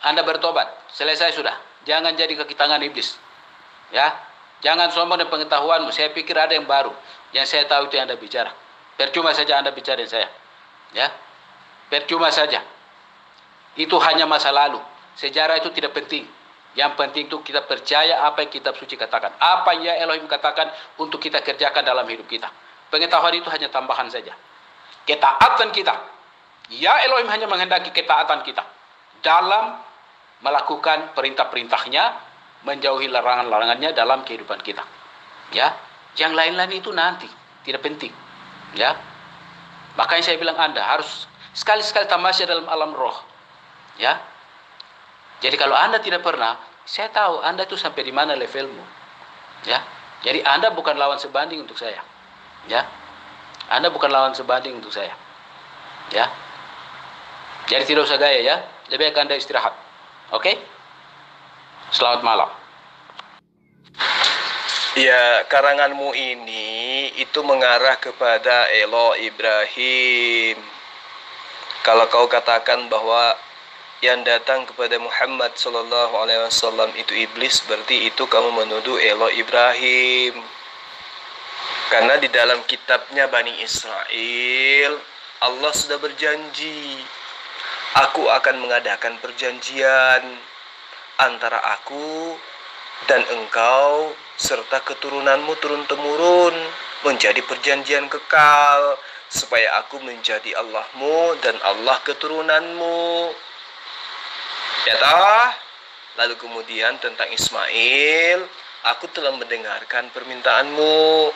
Anda bertobat. Selesai sudah. Jangan jadi kaki tangan iblis. Ya. Jangan sombong dengan pengetahuanmu. Saya pikir ada yang baru. Yang saya tahu itu yang Anda bicara. Percuma saja Anda bicara dengan saya. Ya. Percuma saja. Itu hanya masa lalu. Sejarah itu tidak penting. Yang penting itu kita percaya apa yang kitab suci katakan. Apa yang Elohim katakan untuk kita kerjakan dalam hidup kita. Pengetahuan itu hanya tambahan saja. Ketaatan kita. Ya Elohim hanya menghendaki ketaatan kita. Dalam melakukan perintah-perintahnya. Menjauhi larangan-larangannya dalam kehidupan kita. Ya. Yang lain-lain itu nanti. Tidak penting. Ya. Makanya saya bilang Anda harus sekali-sekali tamasya dalam alam roh. Ya. Jadi kalau Anda tidak pernah, saya tahu Anda itu sampai di mana levelmu. Ya. Jadi Anda bukan lawan sebanding untuk saya. Ya. Anda bukan lawan sebanding untuk saya. Ya. Jadi tidak usah gaya ya. Lebih baik Anda istirahat. Oke? Selamat malam. Ya, karanganmu ini itu mengarah kepada Elo Ibrahim. Kalau kau katakan bahwa yang datang kepada Muhammad sallallahu alaihi wasallam itu iblis, berarti itu kamu menuduh Elo Ibrahim. Karena di dalam kitabnya Bani Israel, Allah sudah berjanji, aku akan mengadakan perjanjian antara aku dan engkau serta keturunanmu turun-temurun, menjadi perjanjian kekal, supaya aku menjadi Allahmu dan Allah keturunanmu. Ya toh? Lalu kemudian tentang Ismail, aku telah mendengarkan permintaanmu.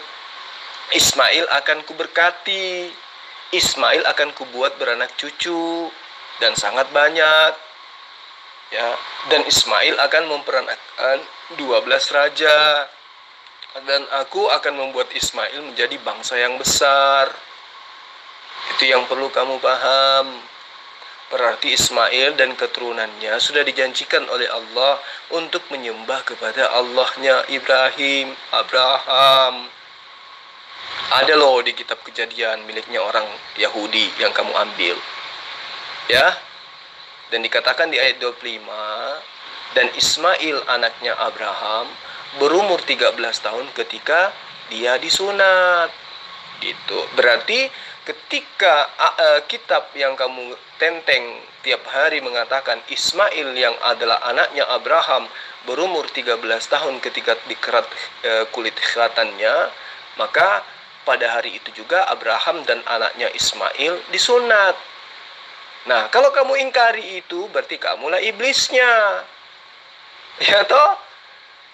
Ismail akan kuberkati. Ismail akan kubuat beranak cucu dan sangat banyak. Ya, dan Ismail akan memperanakkan 12 raja. Dan aku akan membuat Ismail menjadi bangsa yang besar. Itu yang perlu kamu paham. Berarti Ismail dan keturunannya sudah dijanjikan oleh Allah untuk menyembah kepada Allahnya Ibrahim, Abraham. Ada loh di kitab Kejadian miliknya orang Yahudi yang kamu ambil. Ya. Dan dikatakan di ayat 25, dan Ismail anaknya Abraham berumur 13 tahun ketika dia disunat. Gitu. Berarti ketika kitab yang kamu tenteng tiap hari mengatakan Ismail yang adalah anaknya Abraham berumur 13 tahun ketika dikerat kulit khilatannya, maka pada hari itu juga Abraham dan anaknya Ismail disunat. Nah, kalau kamu ingkari itu berarti kamulah iblisnya. Ya toh?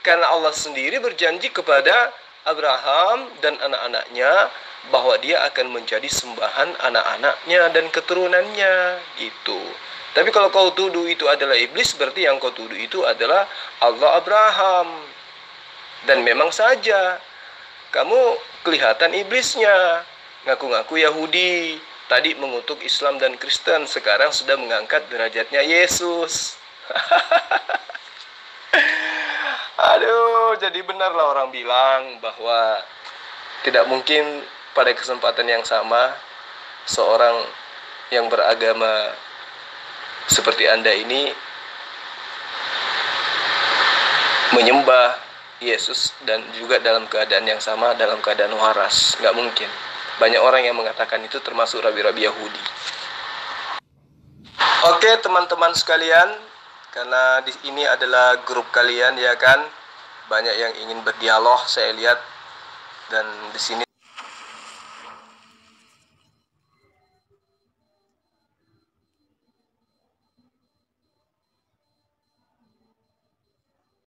Karena Allah sendiri berjanji kepada Abraham dan anak-anaknya bahwa dia akan menjadi sembahan anak-anaknya dan keturunannya gitu. Tapi kalau kau tuduh itu adalah iblis, berarti yang kau tuduh itu adalah Allah Abraham. Dan memang saja kamu kelihatan iblisnya. Ngaku-ngaku Yahudi, tadi mengutuk Islam dan Kristen, sekarang sudah mengangkat derajatnya Yesus. Aduh, jadi benarlah orang bilang bahwa tidak mungkin pada kesempatan yang sama seorang yang beragama seperti Anda ini menyembah Yesus dan juga dalam keadaan yang sama, dalam keadaan waras. Nggak mungkin. Banyak orang yang mengatakan itu, termasuk rabi-rabi Yahudi. Oke teman-teman sekalian, karena di ini adalah grup kalian ya kan, banyak yang ingin berdialog saya lihat, dan di sini